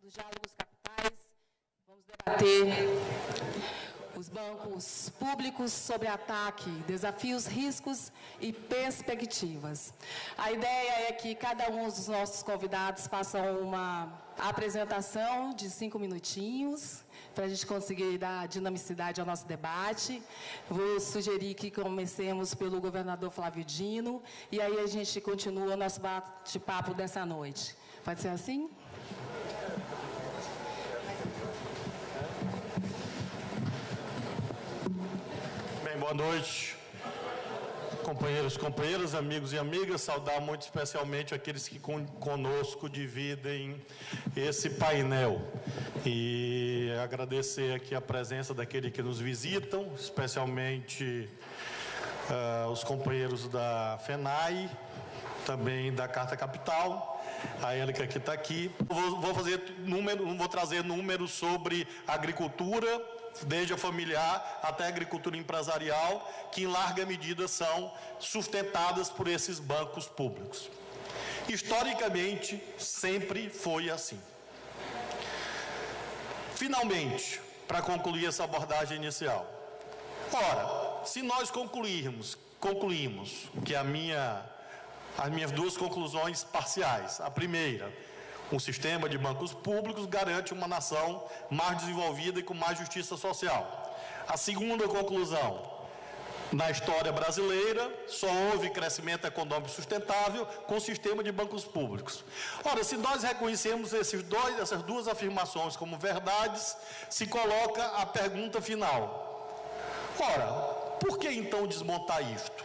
dos Diálogos Capitais, vamos debater os bancos públicos sobre ataque, desafios, riscos e perspectivas. A ideia é que cada um dos nossos convidados faça uma apresentação de 5 minutinhos, para a gente conseguir dar dinamicidade ao nosso debate. Vou sugerir que comecemos pelo governador Flávio Dino, e aí a gente continua o nosso bate-papo dessa noite. Pode ser assim? Bem, boa noite, companheiros e companheiras, amigos e amigas. Saudar muito especialmente aqueles que conosco dividem esse painel. E agradecer aqui a presença daqueles que nos visitam, especialmente os companheiros da FENAI, também da Carta Capital, a Élica que está aqui. Vou trazer números sobre agricultura, desde a familiar até a agricultura empresarial, que em larga medida são sustentadas por esses bancos públicos. Historicamente, sempre foi assim. Finalmente, para concluir essa abordagem inicial. Ora, se nós concluímos que as minhas duas conclusões parciais, a primeira, um sistema de bancos públicos garante uma nação mais desenvolvida e com mais justiça social. A segunda conclusão, na história brasileira, só houve crescimento econômico sustentável com o sistema de bancos públicos. Ora, se nós reconhecemos essas duas afirmações como verdades, se coloca a pergunta final. Ora, por que então desmontar isto?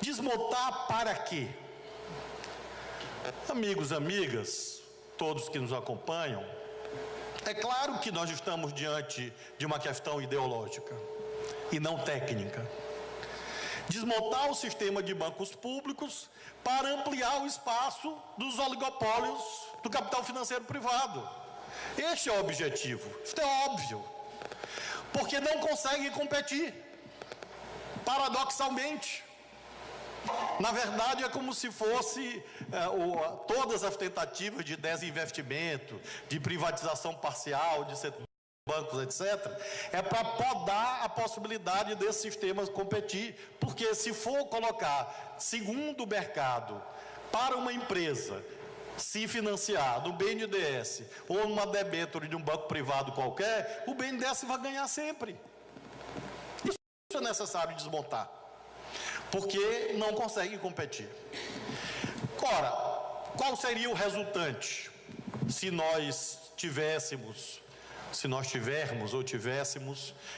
Desmontar para quê? Amigos, amigas, todos que nos acompanham, é claro que nós estamos diante de uma questão ideológica e não técnica. Desmontar o sistema de bancos públicos para ampliar o espaço dos oligopólios do capital financeiro privado. Este é o objetivo. Isto é óbvio. Porque não conseguem competir. Paradoxalmente. Na verdade, é como se fosse todas as tentativas de desinvestimento, de privatização parcial, de setor bancos, etc., é para podar a possibilidade desse sistema competir, porque se for colocar, segundo o mercado, para uma empresa se financiar no BNDES ou numa debênture de um banco privado qualquer, o BNDES vai ganhar sempre. Isso é necessário desmontar, porque não consegue competir. Ora, qual seria o resultante se nós tivéssemos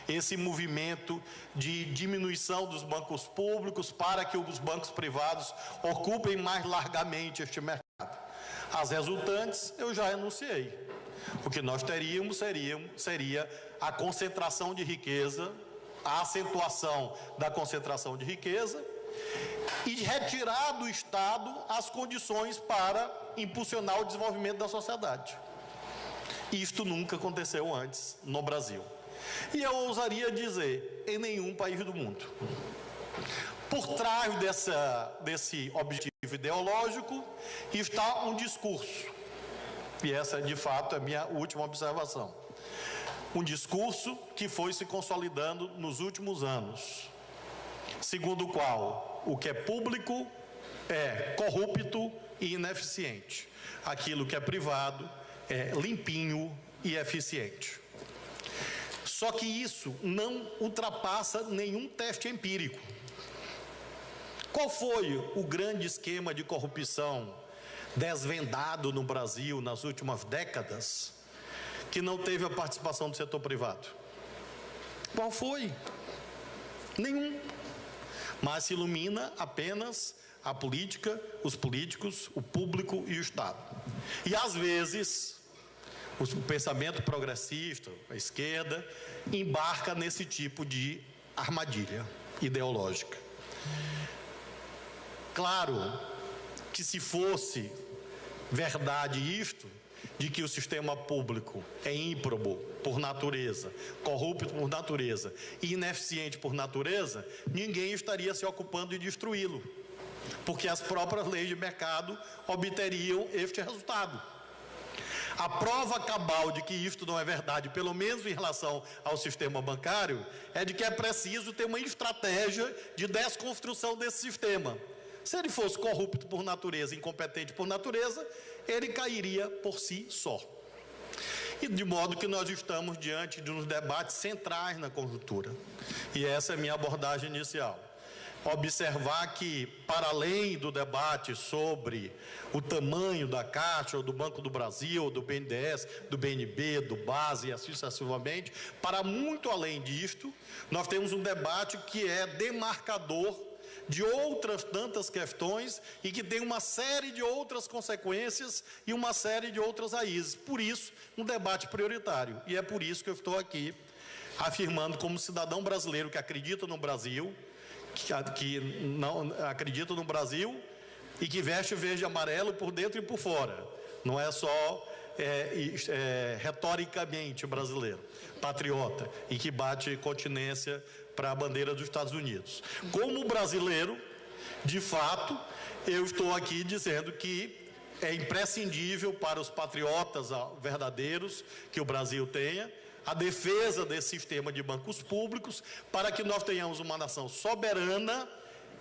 esse movimento de diminuição dos bancos públicos para que os bancos privados ocupem mais largamente este mercado? As resultantes eu já enunciei. O que nós teríamos seria a concentração de riqueza, a acentuação da concentração de riqueza e retirar do Estado as condições para impulsionar o desenvolvimento da sociedade. Isto nunca aconteceu antes no Brasil. E eu ousaria dizer, em nenhum país do mundo. Por trás desse objetivo ideológico está um discurso. E essa, de fato, é a minha última observação. Um discurso que foi se consolidando nos últimos anos, segundo o qual o que é público é corrupto e ineficiente. Aquilo que é privado é limpinho e eficiente. Só que isso não ultrapassa nenhum teste empírico. Qual foi o grande esquema de corrupção desvendado no Brasil nas últimas décadas que não teve a participação do setor privado? Qual foi? Nenhum. Mas se ilumina apenas a política, os políticos, o público e o Estado. E às vezes o pensamento progressista, a esquerda, embarca nesse tipo de armadilha ideológica. Claro que se fosse verdade isto, de que o sistema público é ímprobo por natureza, corrupto por natureza e ineficiente por natureza, ninguém estaria se ocupando de destruí-lo, porque as próprias leis de mercado obteriam este resultado. A prova cabal de que isto não é verdade, pelo menos em relação ao sistema bancário, é de que é preciso ter uma estratégia de desconstrução desse sistema. Se ele fosse corrupto por natureza, incompetente por natureza, ele cairia por si só. E de modo que nós estamos diante de uns debates centrais na conjuntura. E essa é a minha abordagem inicial. Observar que, para além do debate sobre o tamanho da Caixa, ou do Banco do Brasil, ou do BNDES, do BNB, do BASE e assim sucessivamente, para muito além disto, nós temos um debate que é demarcador de outras tantas questões e que tem uma série de outras consequências e uma série de outras raízes. Por isso, um debate prioritário. E é por isso que eu estou aqui afirmando, como cidadão brasileiro que acredita no Brasil, que não acredita no Brasil e que veste verde e amarelo por dentro e por fora. Não é só retoricamente brasileiro, patriota, e que bate continência para a bandeira dos Estados Unidos. Como brasileiro, de fato, eu estou aqui dizendo que é imprescindível para os patriotas verdadeiros que o Brasil tenha a defesa desse sistema de bancos públicos, para que nós tenhamos uma nação soberana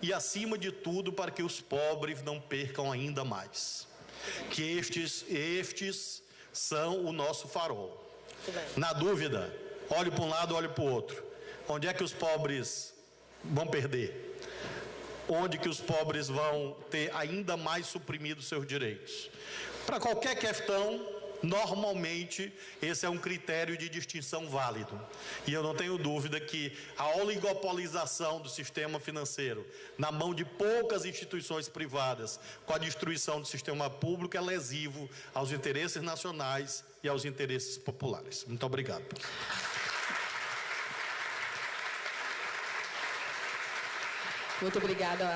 e, acima de tudo, para que os pobres não percam ainda mais. Que estes são o nosso farol. Na dúvida, olhe para um lado, olhe para o outro. Onde é que os pobres vão perder? Onde que os pobres vão ter ainda mais suprimidos seus direitos? Para qualquer questão, normalmente, esse é um critério de distinção válido. E eu não tenho dúvida que a oligopolização do sistema financeiro na mão de poucas instituições privadas, com a destruição do sistema público, é lesivo aos interesses nacionais e aos interesses populares. Muito obrigado. Muito obrigada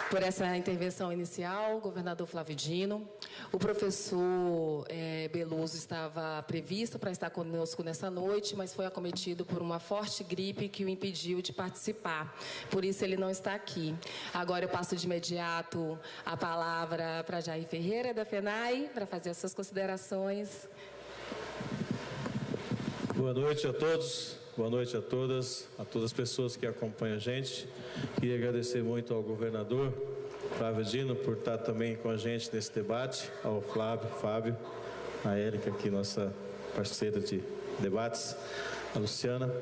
por essa intervenção inicial, governador Flávio Dino. O professor Beloso estava previsto para estar conosco nessa noite, mas foi acometido por uma forte gripe que o impediu de participar. Por isso, ele não está aqui. Agora, eu passo de imediato a palavra para Jair Ferreira, da FENAI, para fazer as suas considerações. Boa noite a todos. Boa noite a todas as pessoas que acompanham a gente. Queria agradecer muito ao governador Flávio Dino por estar também com a gente nesse debate, ao Fábio, a Érica, aqui nossa parceira de debates, a Luciana,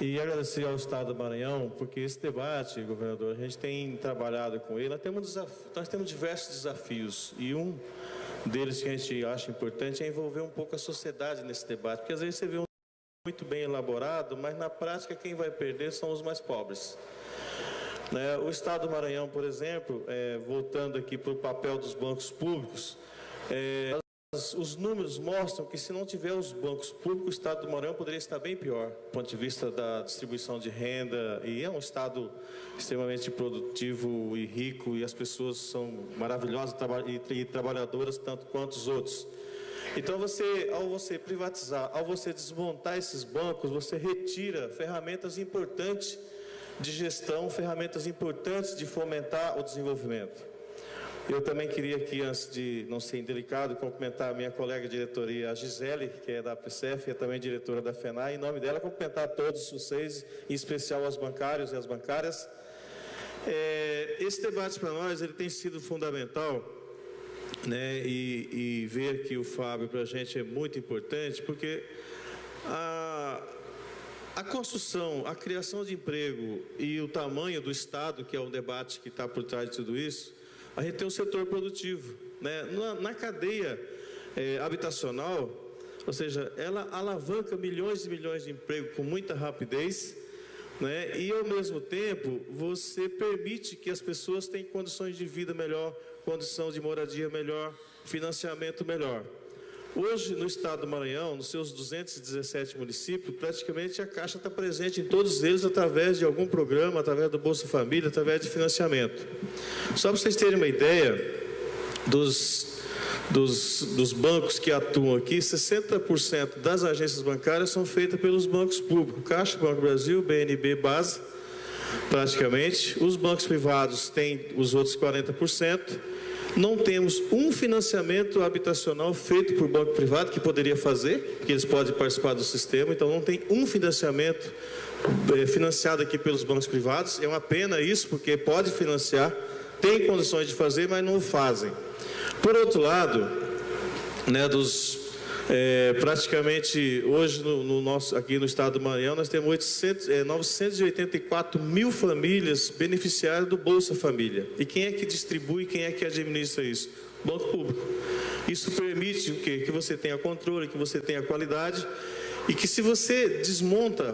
e agradecer ao Estado do Maranhão, porque esse debate, governador, a gente tem trabalhado com ele, nós temos diversos desafios, e um deles que a gente acha importante é envolver um pouco a sociedade nesse debate, porque às vezes você vê um muito bem elaborado, mas na prática quem vai perder são os mais pobres. O Estado do Maranhão, por exemplo, voltando aqui para o papel dos bancos públicos, os números mostram que se não tiver os bancos públicos, o Estado do Maranhão poderia estar bem pior, do ponto de vista da distribuição de renda, e é um Estado extremamente produtivo e rico, e as pessoas são maravilhosas e trabalhadoras tanto quanto os outros. Então, ao você privatizar, ao você desmontar esses bancos, você retira ferramentas importantes de gestão, ferramentas importantes de fomentar o desenvolvimento. Eu também queria aqui, antes de não ser indelicado, cumprimentar a minha colega de diretoria, a Gisele, que é da PCF, e é também diretora da FENAI, em nome dela, cumprimentar a todos vocês, em especial aos bancários e às bancárias. Esse debate para nós ele tem sido fundamental, e ver que o Fábio para a gente é muito importante, porque a construção, a criação de emprego e o tamanho do Estado, que é o debate que está por trás de tudo isso, a gente tem um setor produtivo, na cadeia habitacional, ou seja, ela alavanca milhões e milhões de empregos com muita rapidez, e ao mesmo tempo você permite que as pessoas tenham condições de vida melhor, condição de moradia melhor, financiamento melhor. Hoje, no Estado do Maranhão, nos seus 217 municípios, praticamente a Caixa está presente em todos eles através de algum programa, através do Bolsa Família, através de financiamento. Só para vocês terem uma ideia dos bancos que atuam aqui, 60% das agências bancárias são feitas pelos bancos públicos, Caixa, Banco do Brasil, BNB, BASE, praticamente. Os bancos privados têm os outros 40%. Não temos um financiamento habitacional feito por banco privado, que poderia fazer, porque eles podem participar do sistema. Então, não tem um financiamento financiado aqui pelos bancos privados. É uma pena isso, porque pode financiar, tem condições de fazer, mas não o fazem. Por outro lado, né, praticamente hoje aqui no estado do Maranhão nós temos 984 mil famílias beneficiárias do Bolsa Família. E quem é que distribui, quem é que administra isso? Banco Público. Isso permite o quê? Que você tenha controle, que você tenha qualidade e que, se você desmonta,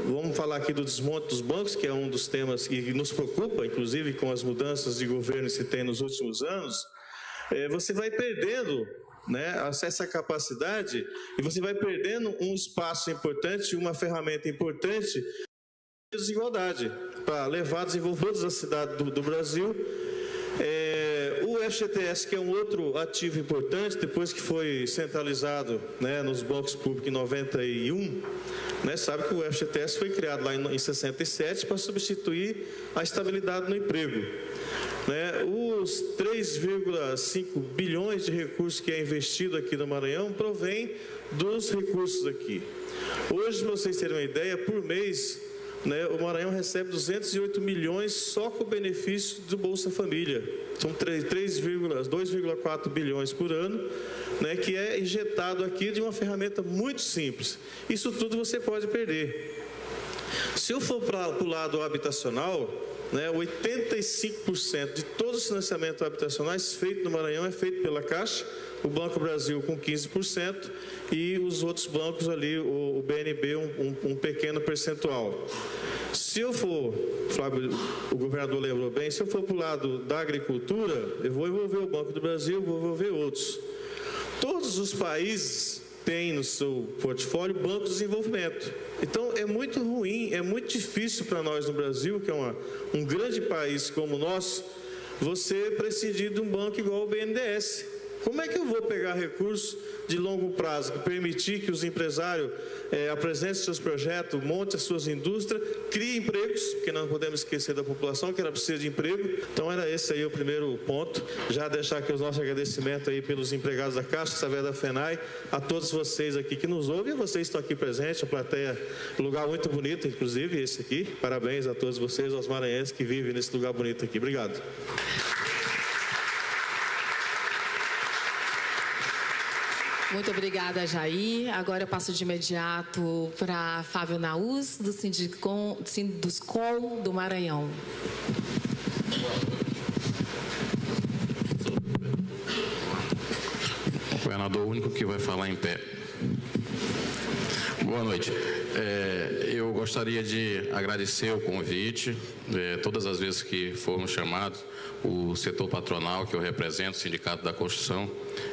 vamos falar aqui do desmonte dos bancos, que é um dos temas que nos preocupa, inclusive com as mudanças de governo que se tem nos últimos anos, você vai perdendo, né, essa capacidade, e você vai perdendo um espaço importante, uma ferramenta importante de desigualdade para levar desenvolvimentos da cidade do Brasil. O FGTS, que é um outro ativo importante, depois que foi centralizado, né, nos bancos públicos em 91, né, sabe que o FGTS foi criado lá em 67 para substituir a estabilidade no emprego. Né, os 3,5 bilhões de recursos que é investido aqui no Maranhão provém dos recursos aqui. Hoje, para vocês terem uma ideia, por mês, né, o Maranhão recebe 208 milhões só com o benefício do Bolsa Família. São 2,4 bilhões por ano, né, que é injetado aqui de uma ferramenta muito simples. Isso tudo você pode perder. Se eu for para o lado habitacional, né, 85% de todos os financiamentos habitacionais feitos no Maranhão é feito pela Caixa, o Banco Brasil com 15% e os outros bancos ali, o BNB, um pequeno percentual. Se eu for, Flávio, o governador lembrou bem, se eu for para o lado da agricultura, eu vou envolver o Banco do Brasil, vou envolver outros. Todos os países têm no seu portfólio banco de desenvolvimento. Então, é muito ruim, é muito difícil para nós no Brasil, que é um grande país como o nosso, você prescindir de um banco igual o BNDES. Como é que eu vou pegar recursos de longo prazo, que permitir que os empresários apresentem seus projetos, montem as suas indústrias, criem empregos, porque não podemos esquecer da população que ela precisa de emprego. Então, era esse aí o primeiro ponto. Já deixar aqui os nossos agradecimentos aí pelos empregados da Caixa, através da FENAI, a todos vocês aqui que nos ouvem, e vocês estão aqui presentes, a plateia, um lugar muito bonito, inclusive esse aqui. Parabéns a todos vocês, aos maranhenses que vivem nesse lugar bonito aqui. Obrigado. Muito obrigada, Jair. Agora eu passo de imediato para Fábio Naus, do Sinduscom do Maranhão. O governador único que vai falar em pé. Boa noite. Eu gostaria de agradecer o convite. Todas as vezes que foram chamados, o setor patronal que eu represento, o Sindicato da Construção,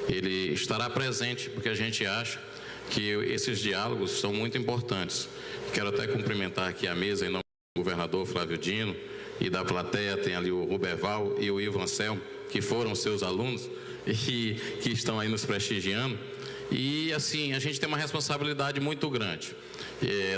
ele estará presente, porque a gente acha que esses diálogos são muito importantes. Quero até cumprimentar aqui a mesa, em nome do governador Flávio Dino, e da plateia tem ali o Ruberval e o Ivo Anselmo, que foram seus alunos e que estão aí nos prestigiando. E, assim, a gente tem uma responsabilidade muito grande.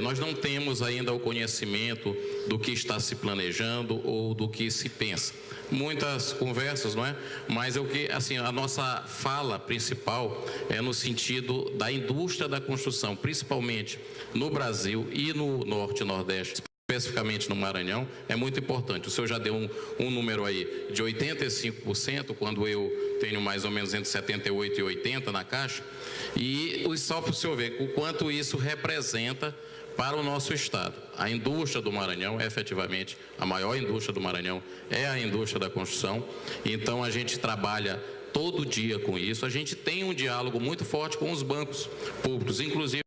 Nós não temos ainda o conhecimento do que está se planejando ou do que se pensa. Muitas conversas, não é? Mas assim, a nossa fala principal é no sentido da indústria da construção, principalmente no Brasil e no Norte e Nordeste, especificamente no Maranhão, é muito importante. O senhor já deu um número aí de 85%, quando eu tenho mais ou menos entre 78% e 80% na Caixa, e só para o senhor ver o quanto isso representa para o nosso Estado. A indústria do Maranhão, efetivamente, a maior indústria do Maranhão é a indústria da construção, então a gente trabalha todo dia com isso, a gente tem um diálogo muito forte com os bancos públicos, inclusive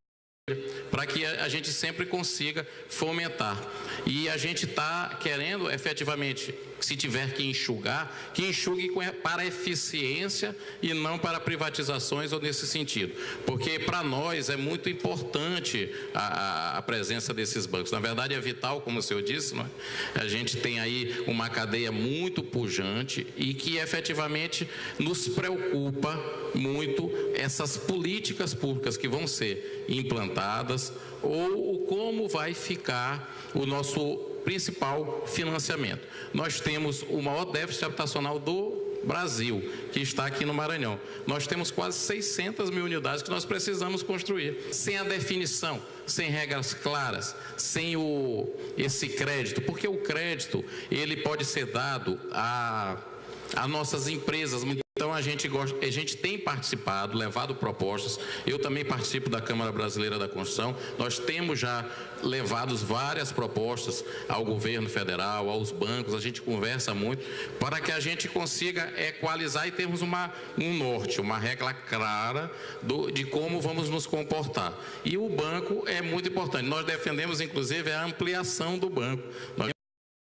para que a gente sempre consiga fomentar. E a gente está querendo, efetivamente, se tiver que enxugar, que enxugue para eficiência e não para privatizações ou nesse sentido. Porque para nós é muito importante a presença desses bancos. Na verdade é vital, como o senhor disse, não é? A gente tem aí uma cadeia muito pujante e que efetivamente nos preocupa muito essas políticas públicas que vão ser implantadas ou como vai ficar o nosso principal financiamento. Nós temos o maior déficit habitacional do Brasil, que está aqui no Maranhão. Nós temos quase 600 mil unidades que nós precisamos construir. Sem a definição, sem regras claras, sem esse crédito, porque o crédito ele pode ser dado a nossas empresas. Então a gente tem participado, levado propostas. Eu também participo da Câmara Brasileira da Construção. Nós temos já levado várias propostas ao governo federal, aos bancos. A gente conversa muito para que a gente consiga equalizar e termos um norte, uma regra clara de como vamos nos comportar. E o banco é muito importante. Nós defendemos inclusive a ampliação do banco.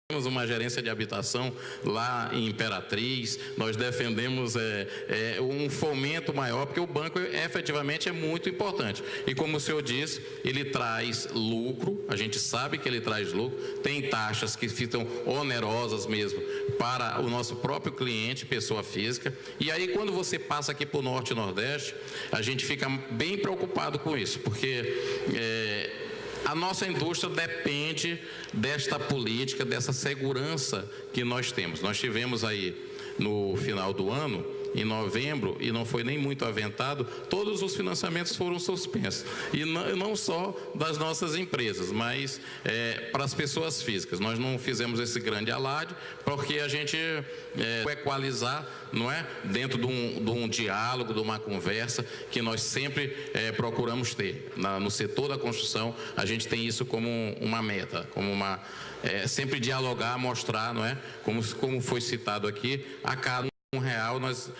Temos uma gerência de habitação lá em Imperatriz, nós defendemos um fomento maior, porque o banco efetivamente é muito importante. E como o senhor disse, ele traz lucro, a gente sabe que ele traz lucro, tem taxas que ficam onerosas mesmo para o nosso próprio cliente, pessoa física. E aí quando você passa aqui para o Norte e Nordeste, a gente fica bem preocupado com isso, porque a nossa indústria depende desta política, dessa segurança que nós temos. Nós tivemos aí no final do ano, em novembro, e não foi nem muito aventado, todos os financiamentos foram suspensos. E não só das nossas empresas, mas para as pessoas físicas. Nós não fizemos esse grande alarde, porque a gente equalizar, não é? Dentro de um diálogo, de uma conversa que nós sempre procuramos ter. No setor da construção, a gente tem isso como uma meta, como sempre dialogar, mostrar, não é? Como foi citado aqui, a cada R$1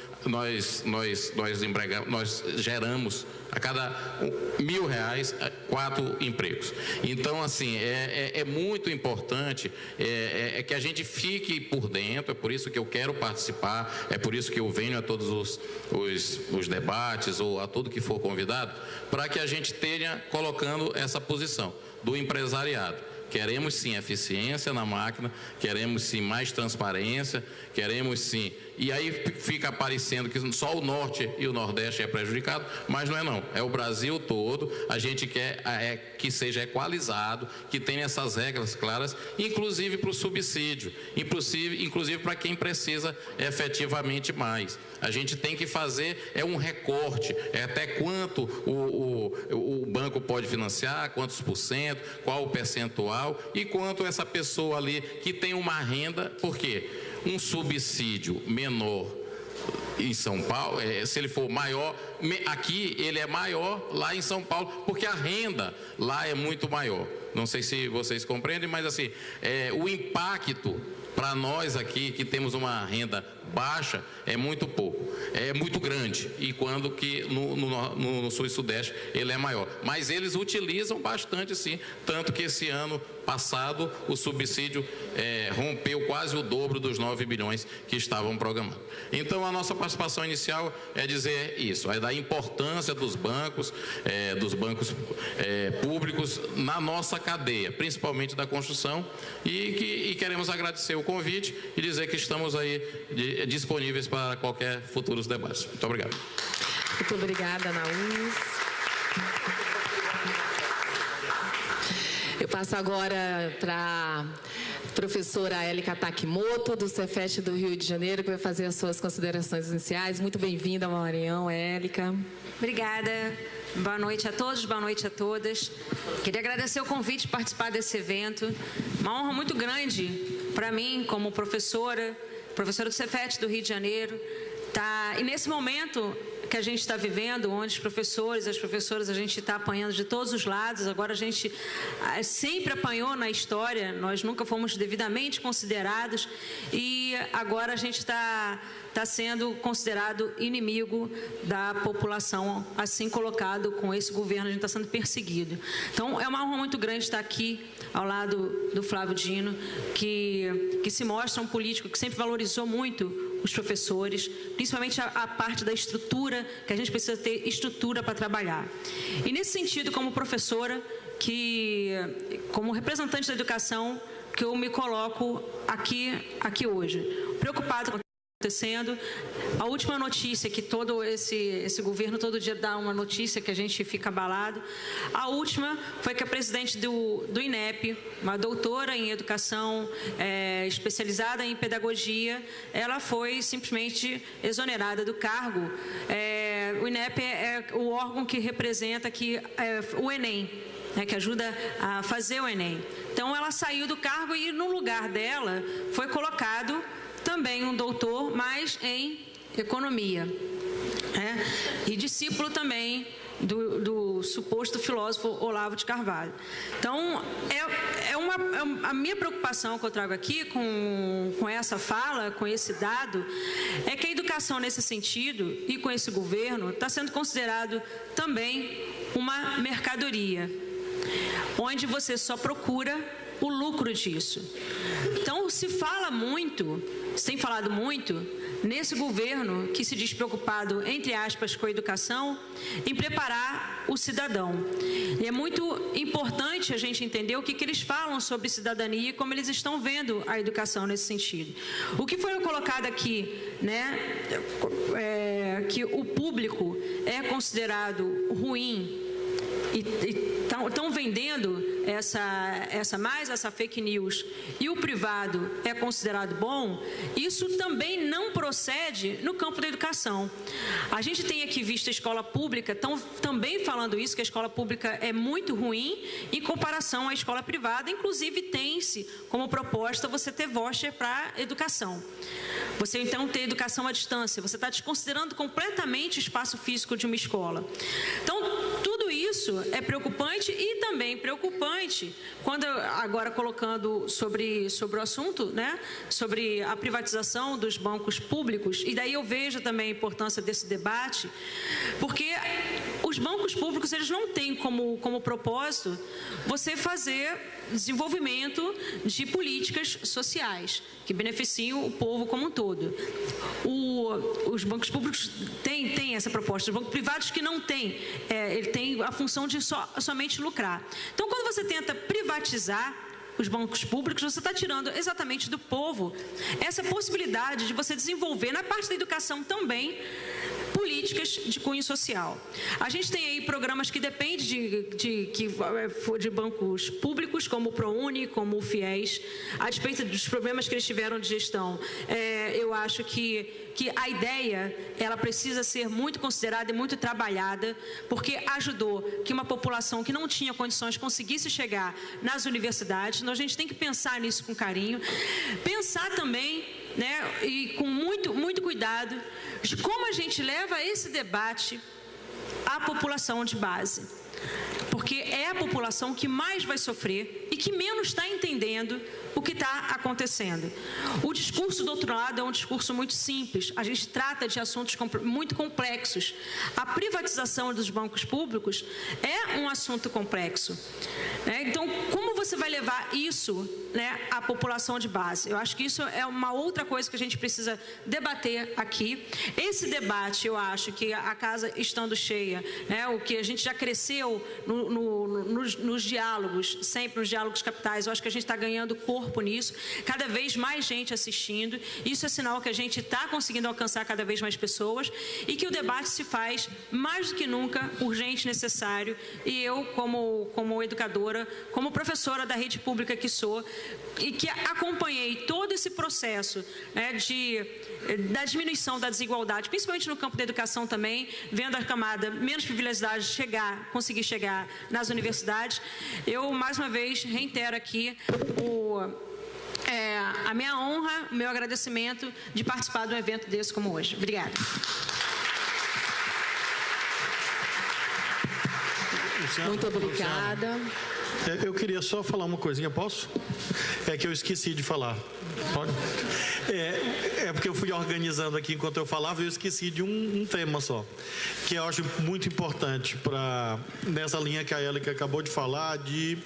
nós geramos a cada R$1.000 4 empregos. Então, assim, é muito importante que a gente fique por dentro. É por isso que eu quero participar, é por isso que eu venho a todos os debates ou a tudo que for convidado, para que a gente tenha colocando essa posição do empresariado. Queremos sim eficiência na máquina, queremos sim mais transparência, queremos sim. E aí fica parecendo que só o Norte e o Nordeste é prejudicado, mas não é não. É o Brasil todo. A gente quer que seja equalizado, que tenha essas regras claras, inclusive para o subsídio, inclusive para quem precisa efetivamente mais. A gente tem que fazer um recorte, até quanto o banco pode financiar, quantos %, qual o percentual e quanto essa pessoa ali que tem uma renda, por quê? Um subsídio menor em São Paulo, se ele for maior, aqui ele é maior lá em São Paulo, porque a renda lá é muito maior. Não sei se vocês compreendem, mas assim, o impacto para nós aqui, que temos uma renda baixa, é muito pouco, é muito grande, e quando que no Sul e Sudeste ele é maior. Mas eles utilizam bastante sim, tanto que esse ano passado o subsídio rompeu quase o dobro dos 9 bilhões que estavam programados. Então a nossa participação inicial é dizer isso, é da importância dos bancos públicos na nossa cadeia, principalmente da construção, e queremos agradecer o convite e dizer que estamos aí disponíveis para qualquer futuros debates. Muito obrigado. Muito obrigada, Naús. Eu passo agora para a professora Élica Takimoto, do Cefet do Rio de Janeiro, que vai fazer as suas considerações iniciais. Muito bem-vinda ao Maranhão, Élica. Obrigada. Boa noite a todos, boa noite a todas. Queria agradecer o convite de participar desse evento. Uma honra muito grande para mim, como professora do Cefet do Rio de Janeiro. E nesse momento que a gente está vivendo, onde os professores e as professoras, a gente está apanhando de todos os lados. Agora a gente sempre apanhou na história, nós nunca fomos devidamente considerados, e agora a gente está sendo considerado inimigo da população, assim colocado com esse governo, a gente está sendo perseguido. Então é uma honra muito grande estar aqui ao lado do Flávio Dino, que se mostra um político que sempre valorizou muito os professores, principalmente a parte da estrutura, que a gente precisa ter estrutura para trabalhar. E nesse sentido, como professora, como representante da educação, que eu me coloco aqui hoje, preocupado com acontecendo. A última notícia, que todo esse governo todo dia dá uma notícia que a gente fica abalado. A última foi que a presidente do INEP, uma doutora em educação, especializada em pedagogia, ela foi simplesmente exonerada do cargo. O INEP é o órgão que representa o Enem, que ajuda a fazer o Enem. Então, ela saiu do cargo e, no lugar dela, foi colocado também um doutor, mas em economia. E discípulo também do suposto filósofo Olavo de Carvalho. Então, a minha preocupação que eu trago aqui com essa fala, com esse dado, é que a educação nesse sentido e com esse governo está sendo considerado também uma mercadoria, onde você só procura o lucro disso. Então, se tem falado muito nesse governo que se diz preocupado, entre aspas, com a educação, em preparar o cidadão. E é muito importante a gente entender o que eles falam sobre cidadania e como eles estão vendo a educação nesse sentido. O que foi colocado aqui, que o público é considerado ruim e estão vendendo essa fake news e o privado é considerado bom, isso também não procede no campo da educação. A gente tem aqui visto a escola pública também falando isso, que a escola pública é muito ruim em comparação à escola privada, inclusive tem-se como proposta você ter voucher para educação. Você então ter educação à distância, você está desconsiderando completamente o espaço físico de uma escola. Então, tudo isso é preocupante e também preocupante quando, agora colocando sobre o assunto, sobre a privatização dos bancos públicos, e daí eu vejo também a importância desse debate, porque os bancos públicos, eles não têm como propósito você fazer desenvolvimento de políticas sociais que beneficiam o povo como um todo. Os bancos públicos têm essa proposta. Os bancos privados que não têm, ele tem a função de somente lucrar. Então, quando você tenta privatizar os bancos públicos, você está tirando exatamente do povo essa possibilidade de você desenvolver, na parte da educação também, políticas de cunho social. A gente tem aí programas que dependem de bancos públicos, como o ProUni, como o FIES, a despeito dos problemas que eles tiveram de gestão. Eu acho que a ideia, ela precisa ser muito considerada e muito trabalhada, porque ajudou que uma população que não tinha condições conseguisse chegar nas universidades. Então, a gente tem que pensar nisso com carinho. Pensar também, e com muito cuidado, de como a gente leva esse debate à população de base. Porque é a população que mais vai sofrer e que menos está entendendo o que está acontecendo. O discurso do outro lado é um discurso muito simples. A gente trata de assuntos muito complexos. A privatização dos bancos públicos é um assunto complexo. Então, como você vai levar isso à população de base? Eu acho que isso é uma outra coisa que a gente precisa debater aqui. Esse debate, eu acho que a casa estando cheia, o que a gente já cresceu nos diálogos, sempre nos diálogos capitais, eu acho que a gente está ganhando corpo nisso, cada vez mais gente assistindo. Isso é sinal que a gente está conseguindo alcançar cada vez mais pessoas e que o debate se faz mais do que nunca urgente, necessário. E eu, como educadora, como professora da rede pública que sou, e que acompanhei todo esse processo da diminuição da desigualdade, principalmente no campo da educação também, vendo a camada menos privilegiada conseguir chegar nas universidades, eu mais uma vez reitero aqui a minha honra, o meu agradecimento de participar de um evento desse como hoje. Obrigada. Muito obrigada. Eu queria só falar uma coisinha, posso? É que eu esqueci de falar. Pode? Porque eu fui organizando aqui enquanto eu falava e eu esqueci de um tema só, que eu acho muito importante nessa linha que a Élica acabou de falar, de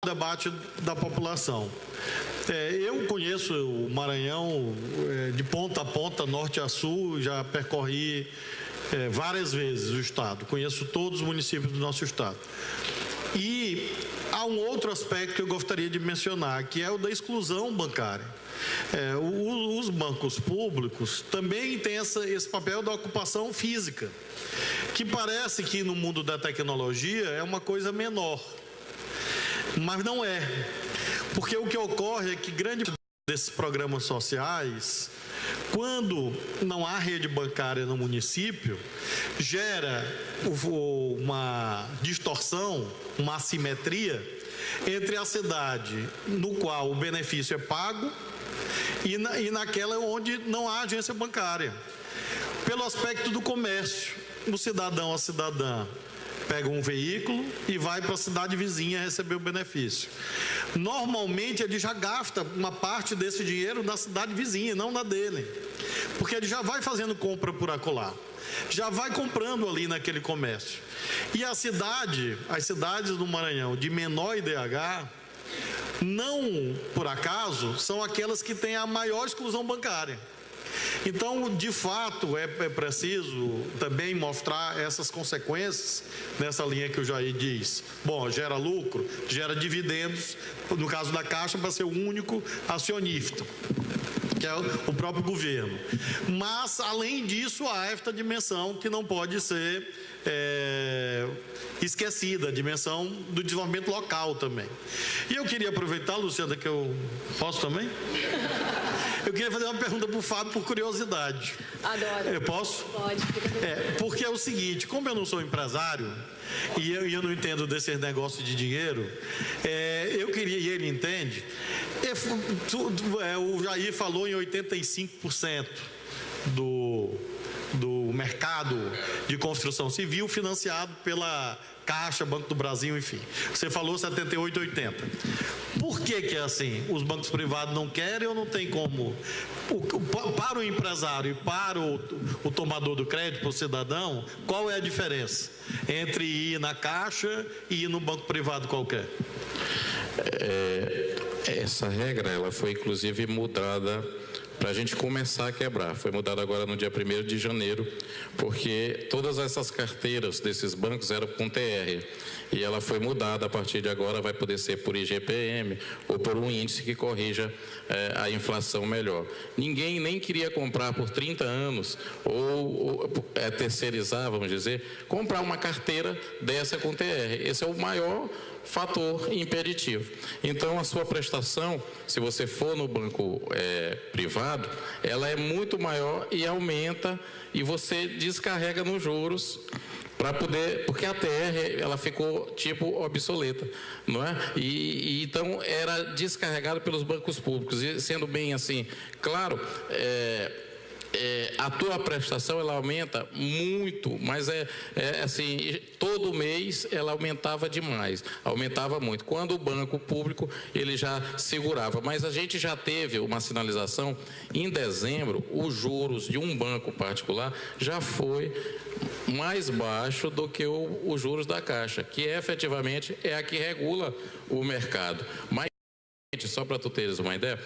debate da população. Eu conheço o Maranhão de ponta a ponta, norte a sul, já percorri várias vezes o estado, conheço todos os municípios do nosso estado. E há um outro aspecto que eu gostaria de mencionar, que é o da exclusão bancária. Os bancos públicos também têm esse papel da ocupação física, que parece que no mundo da tecnologia é uma coisa menor, mas não é, porque o que ocorre é que grande parte desses programas sociais, quando não há rede bancária no município, gera uma distorção, uma assimetria entre a cidade no qual o benefício é pago e naquela onde não há agência bancária. Pelo aspecto do comércio, o cidadão, a cidadã pega um veículo e vai para a cidade vizinha receber o benefício. Normalmente ele já gasta uma parte desse dinheiro na cidade vizinha, não na dele, porque ele já vai fazendo compra por acolá, já vai comprando ali naquele comércio. E as cidades do Maranhão de menor IDH, não por acaso, são aquelas que têm a maior exclusão bancária. Então, de fato, é preciso também mostrar essas consequências nessa linha que o Jair diz. Bom, gera lucro, gera dividendos, no caso da Caixa, para ser o único acionista, que é o próprio governo. Mas, além disso, há esta dimensão que não pode ser esquecida, a dimensão do desenvolvimento local também. E eu queria aproveitar, Luciana, que eu posso também? Eu queria fazer uma pergunta para o Fábio por curiosidade. Adoro. Eu posso? Pode. Porque é o seguinte, como eu não sou empresário e eu não entendo desses negócios de dinheiro, eu queria, e ele entende, o Jair falou em 85% do mercado de construção civil financiado pela Caixa, Banco do Brasil, enfim. Você falou 78, 80. Por que é assim? Os bancos privados não querem ou não tem como? Para o empresário e para o tomador do crédito, para o cidadão, qual é a diferença entre ir na Caixa e ir no banco privado qualquer? Essa regra, ela foi inclusive mudada para a gente começar a quebrar. Foi mudado agora no dia 1º de janeiro, porque todas essas carteiras desses bancos eram com TR, e ela foi mudada a partir de agora, vai poder ser por IGPM ou por um índice que corrija a inflação melhor. Ninguém nem queria comprar por 30 anos ou terceirizar, vamos dizer, comprar uma carteira dessa com TR. Esse é o maior fator impeditivo. Então, a sua prestação, se você for no banco privado, ela é muito maior e aumenta, e você descarrega nos juros para poder, porque a TR ela ficou tipo obsoleta, não é? E então era descarregado pelos bancos públicos, e sendo bem assim, claro, a tua prestação ela aumenta muito, mas assim, todo mês ela aumentava demais, aumentava muito. Quando o banco público ele já segurava, mas a gente já teve uma sinalização em dezembro, os juros de um banco particular já foi mais baixo do que os juros da Caixa, que efetivamente é a que regula o mercado. Mas só para tu teres uma ideia,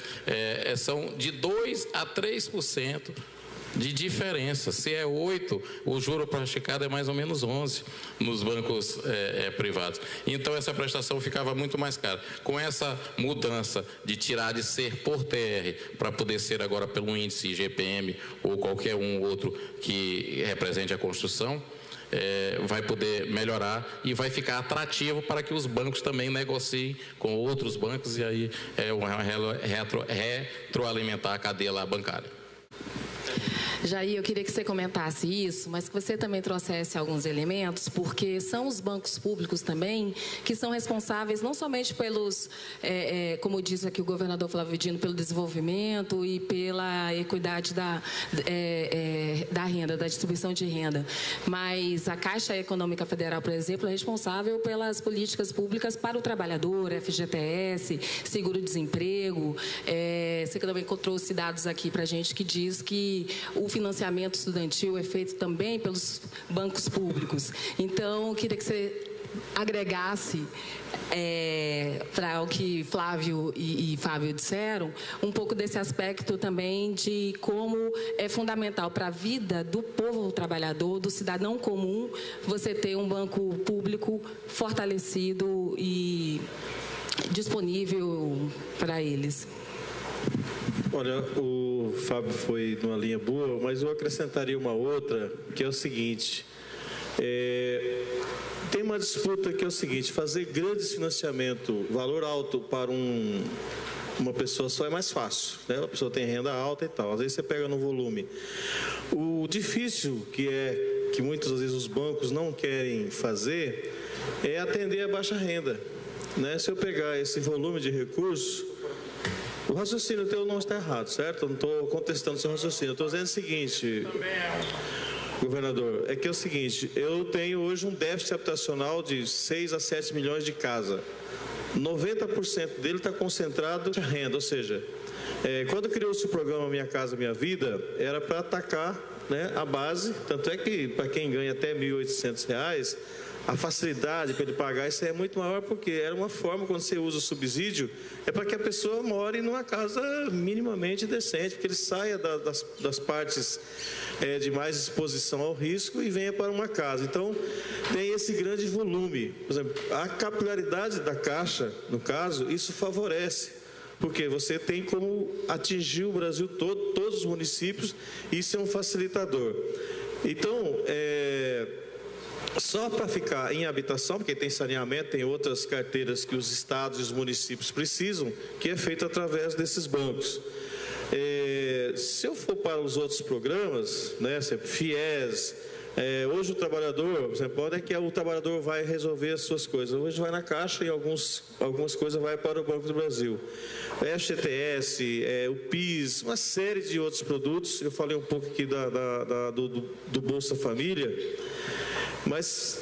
são de 2 a 3% de diferença. Se é 8, o juro praticado é mais ou menos 11 nos bancos privados. Então essa prestação ficava muito mais cara. Com essa mudança de tirar de ser por TR para poder ser agora pelo índice IGPM ou qualquer outro que represente a construção, vai poder melhorar e vai ficar atrativo para que os bancos também negociem com outros bancos, e aí retroalimentar a cadeia lá bancária. Jair, eu queria que você comentasse isso, mas que você também trouxesse alguns elementos, porque são os bancos públicos também que são responsáveis não somente pelos, como disse aqui o governador Flávio Dino, pelo desenvolvimento e pela equidade da renda, da distribuição de renda, mas a Caixa Econômica Federal, por exemplo, é responsável pelas políticas públicas para o trabalhador, FGTS, seguro-desemprego. Você também trouxe dados aqui para a gente que diz que o financiamento estudantil é feito também pelos bancos públicos. Então, eu queria que você agregasse para o que Flávio e Fábio disseram, um pouco desse aspecto também de como é fundamental para a vida do povo trabalhador, do cidadão comum, você ter um banco público fortalecido e disponível para eles. Olha, o Fábio foi numa linha boa, mas eu acrescentaria uma outra, que é o seguinte, tem uma disputa que é o seguinte, fazer grandes financiamentos, valor alto para uma pessoa só é mais fácil, né? A pessoa tem renda alta e tal, às vezes você pega no volume. O difícil que muitas vezes os bancos não querem fazer é atender a baixa renda, né? Se eu pegar esse volume de recursos, o raciocínio teu não está errado, certo? Eu não estou contestando o seu raciocínio, eu estou dizendo o seguinte, governador, é que é o seguinte, eu tenho hoje um déficit habitacional de 6 a 7 milhões de casa. 90% dele está concentrado em renda, ou seja, quando criou-se o programa Minha Casa Minha Vida, era para atacar, né, a base, tanto é que para quem ganha até R$ 1.800, a facilidade para ele pagar isso é muito maior, porque era uma forma, quando você usa o subsídio, é para que a pessoa more numa casa minimamente decente, porque ele saia das partes de mais exposição ao risco e venha para uma casa. Então, tem esse grande volume. Por exemplo, a capilaridade da Caixa, no caso, isso favorece, porque você tem como atingir o Brasil todo, todos os municípios, isso é um facilitador. Então, só para ficar em habitação, porque tem saneamento, tem outras carteiras que os estados e os municípios precisam, que é feito através desses bancos. Se eu for para os outros programas, né, FIES, hoje o trabalhador, por exemplo, onde é que o trabalhador vai resolver as suas coisas? Hoje vai na Caixa e algumas coisas vai para o Banco do Brasil. O FGTS, o PIS, uma série de outros produtos. Eu falei um pouco aqui do Bolsa Família, mas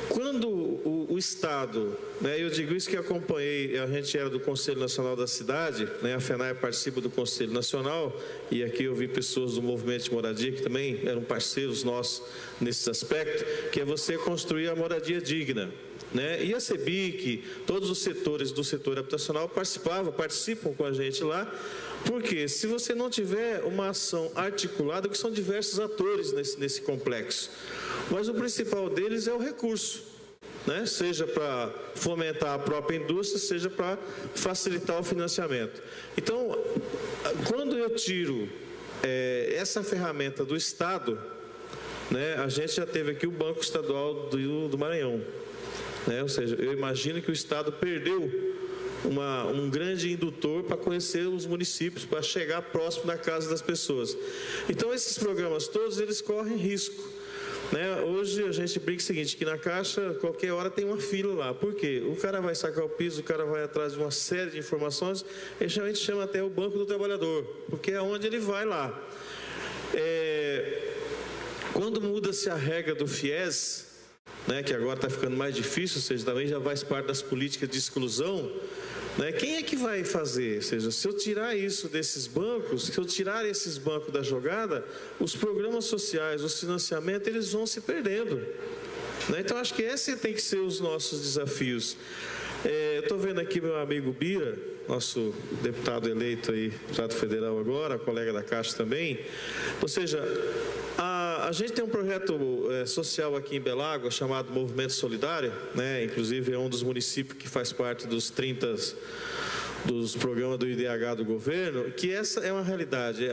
quando o Estado, né, eu digo isso que acompanhei, a gente era do Conselho Nacional da Cidade, né, a FENAI participa do Conselho Nacional, e aqui eu vi pessoas do Movimento de Moradia que também eram parceiros nossos nesse aspecto, que é você construir a moradia digna, né? E a CEBIC, todos os setores do setor habitacional participam com a gente lá, porque se você não tiver uma ação articulada, que são diversos atores nesse complexo, mas o principal deles é o recurso, né? Seja para fomentar a própria indústria, seja para facilitar o financiamento. Então, quando eu tiro essa ferramenta do Estado, né, a gente já teve aqui o Banco Estadual do Maranhão, né? Ou seja, eu imagino que o Estado perdeu um grande indutor para conhecer os municípios, para chegar próximo da casa das pessoas. Então, esses programas todos, eles correm risco, né? Hoje a gente brinca o seguinte, que na Caixa, qualquer hora tem uma fila lá. Por quê? O cara vai sacar o piso, o cara vai atrás de uma série de informações, e a gente chama até o Banco do Trabalhador, porque é onde ele vai lá. Quando muda-se a regra do FIES, né, que agora está ficando mais difícil, ou seja, também já faz parte das políticas de exclusão, né, quem é que vai fazer? Ou seja, se eu tirar isso desses bancos, se eu tirar esses bancos da jogada, os programas sociais, os financiamentos, eles vão se perdendo, né? Então, acho que esse tem que ser os nossos desafios. Eu estou vendo aqui meu amigo Bira, nosso deputado eleito aí, deputado federal agora, colega da Caixa também. Ou seja, a gente tem um projeto social aqui em Belágua chamado Movimento Solidário, né? Inclusive é um dos municípios que faz parte dos 30 dos programas do IDH do governo, que essa é uma realidade.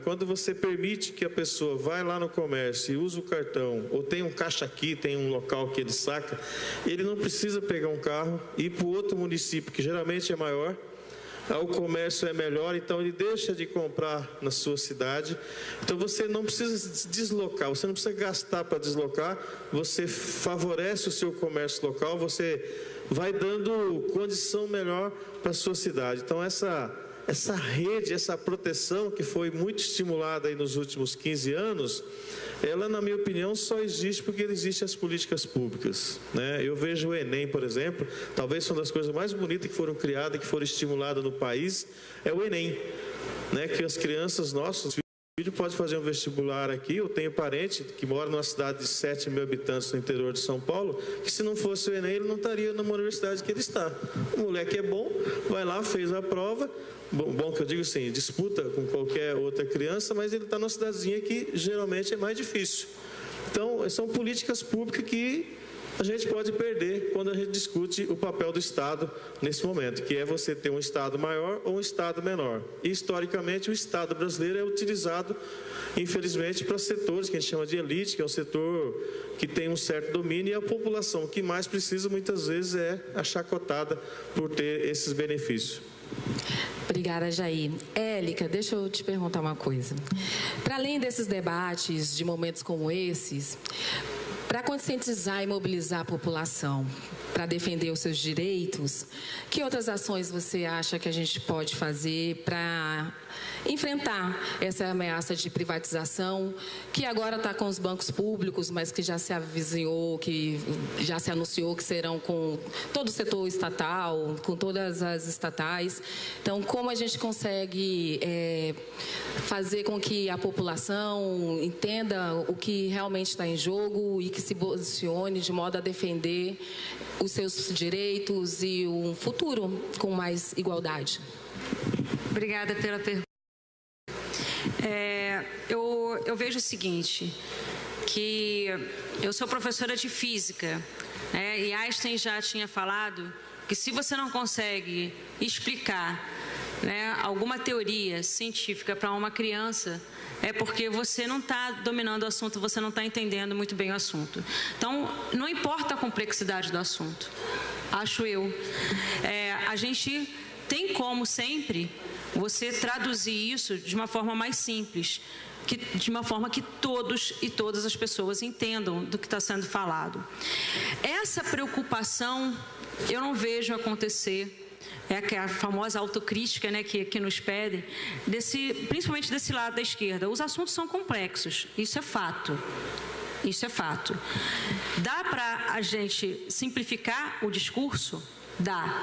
Quando você permite que a pessoa vai lá no comércio e usa o cartão, ou tem um caixa aqui, tem um local que ele saca, ele não precisa pegar um carro e ir para o outro município, que geralmente é maior, o comércio é melhor, então ele deixa de comprar na sua cidade. Então você não precisa se deslocar, você não precisa gastar para deslocar, você favorece o seu comércio local, você vai dando condição melhor para a sua cidade. Então essa rede, essa proteção que foi muito estimulada aí nos últimos 15 anos, ela, na minha opinião, só existe porque existem as políticas públicas, né? Eu vejo o Enem, por exemplo, talvez uma das coisas mais bonitas que foram criadas, que foram estimuladas no país, é o Enem, né? Que as crianças, nossos filhos, podem fazer um vestibular aqui. Eu tenho parente que mora numa cidade de 7 mil habitantes no interior de São Paulo, que se não fosse o Enem, ele não estaria numa universidade que ele está. O moleque é bom, vai lá, fez a prova, bom que eu digo assim, disputa com qualquer outra criança, mas ele está numa cidadezinha que geralmente é mais difícil. Então, são políticas públicas que a gente pode perder quando a gente discute o papel do Estado nesse momento, que é você ter um Estado maior ou um Estado menor. E, historicamente, o Estado brasileiro é utilizado, infelizmente, para setores que a gente chama de elite, que é um setor que tem um certo domínio, e a população que mais precisa, muitas vezes, é achacotada por ter esses benefícios. Obrigada, Jair. Élica, deixa eu te perguntar uma coisa. Para além desses debates, de momentos como esses, para conscientizar e mobilizar a população para defender os seus direitos, que outras ações você acha que a gente pode fazer para enfrentar essa ameaça de privatização, que agora está com os bancos públicos, mas que já se avizinhou, que já se anunciou que serão com todo o setor estatal, com todas as estatais. Então, como a gente consegue fazer com que a população entenda o que realmente está em jogo e que se posicione de modo a defender os seus direitos e um futuro com mais igualdade? Obrigada pela pergunta. Eu vejo o seguinte, que eu sou professora de física, né, e Einstein já tinha falado que se você não consegue explicar, né, alguma teoria científica para uma criança, é porque você não está dominando o assunto, você não está entendendo muito bem o assunto. Então, não importa a complexidade do assunto, acho eu. A gente tem como sempre você traduzir isso de uma forma mais simples, de uma forma que todos e todas as pessoas entendam do que está sendo falado. Essa preocupação eu não vejo acontecer. É a famosa autocrítica, né, que nos pedem, principalmente desse lado da esquerda. Os assuntos são complexos, isso é fato. Isso é fato. Dá para a gente simplificar o discurso? Dá.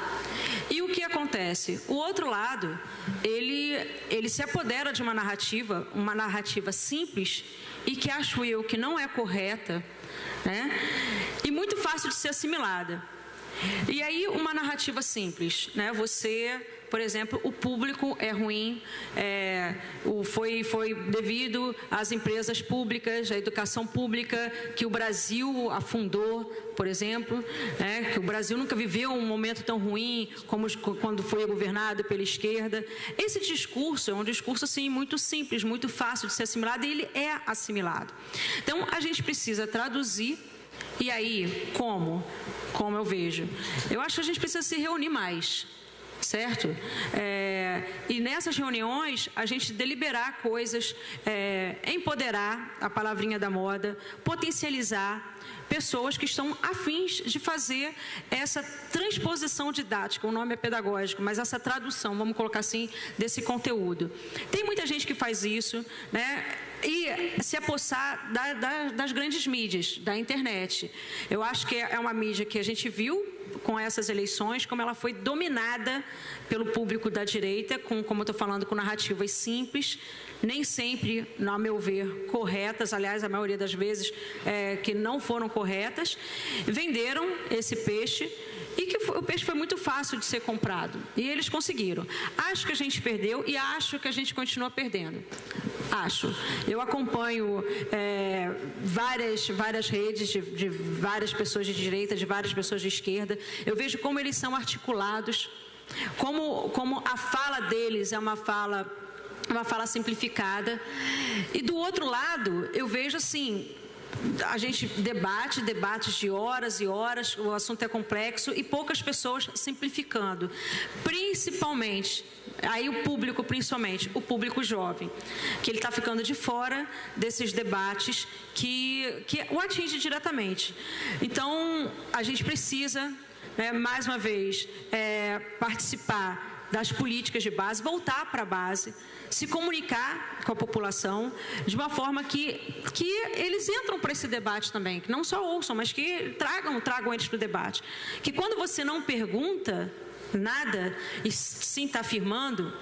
E o que acontece? O outro lado, ele se apodera de uma narrativa simples e que acho eu que não é correta, né, e muito fácil de ser assimilada. E aí, uma narrativa simples, né? Você, por exemplo, o público é ruim, foi devido às empresas públicas, à educação pública, que o Brasil afundou, por exemplo, né? Que o Brasil nunca viveu um momento tão ruim como quando foi governado pela esquerda. Esse discurso é um discurso assim, muito simples, muito fácil de ser assimilado, e ele é assimilado. Então, a gente precisa traduzir. E aí, como eu vejo? Eu acho que a gente precisa se reunir mais, certo? E nessas reuniões, a gente deliberar coisas, empoderar, a palavrinha da moda, potencializar pessoas que estão afins de fazer essa transposição didática, o nome é pedagógico, mas essa tradução, vamos colocar assim, desse conteúdo. Tem muita gente que faz isso, né? E se apossar das grandes mídias, da internet. Eu acho que é uma mídia que a gente viu com essas eleições, como ela foi dominada pelo público da direita, como eu estou falando, com narrativas simples, nem sempre, a meu ver, corretas, aliás, a maioria das vezes que não foram corretas, venderam esse peixe, e que o peixe foi muito fácil de ser comprado. E eles conseguiram. Acho que a gente perdeu e acho que a gente continua perdendo. Acho. Eu acompanho várias redes de várias pessoas de direita, de várias pessoas de esquerda. Eu vejo como eles são articulados, como a fala deles é uma fala simplificada. E do outro lado, eu vejo assim, a gente debates de horas e horas, o assunto é complexo e poucas pessoas simplificando, principalmente, aí o público jovem, que ele está ficando de fora desses debates que o atinge diretamente. Então, a gente precisa, né, mais uma vez, participar das políticas de base, voltar para a base, se comunicar com a população de uma forma que eles entram para esse debate também, que não só ouçam, mas que tragam eles para o debate. Que quando você não pergunta nada e sim está afirmando,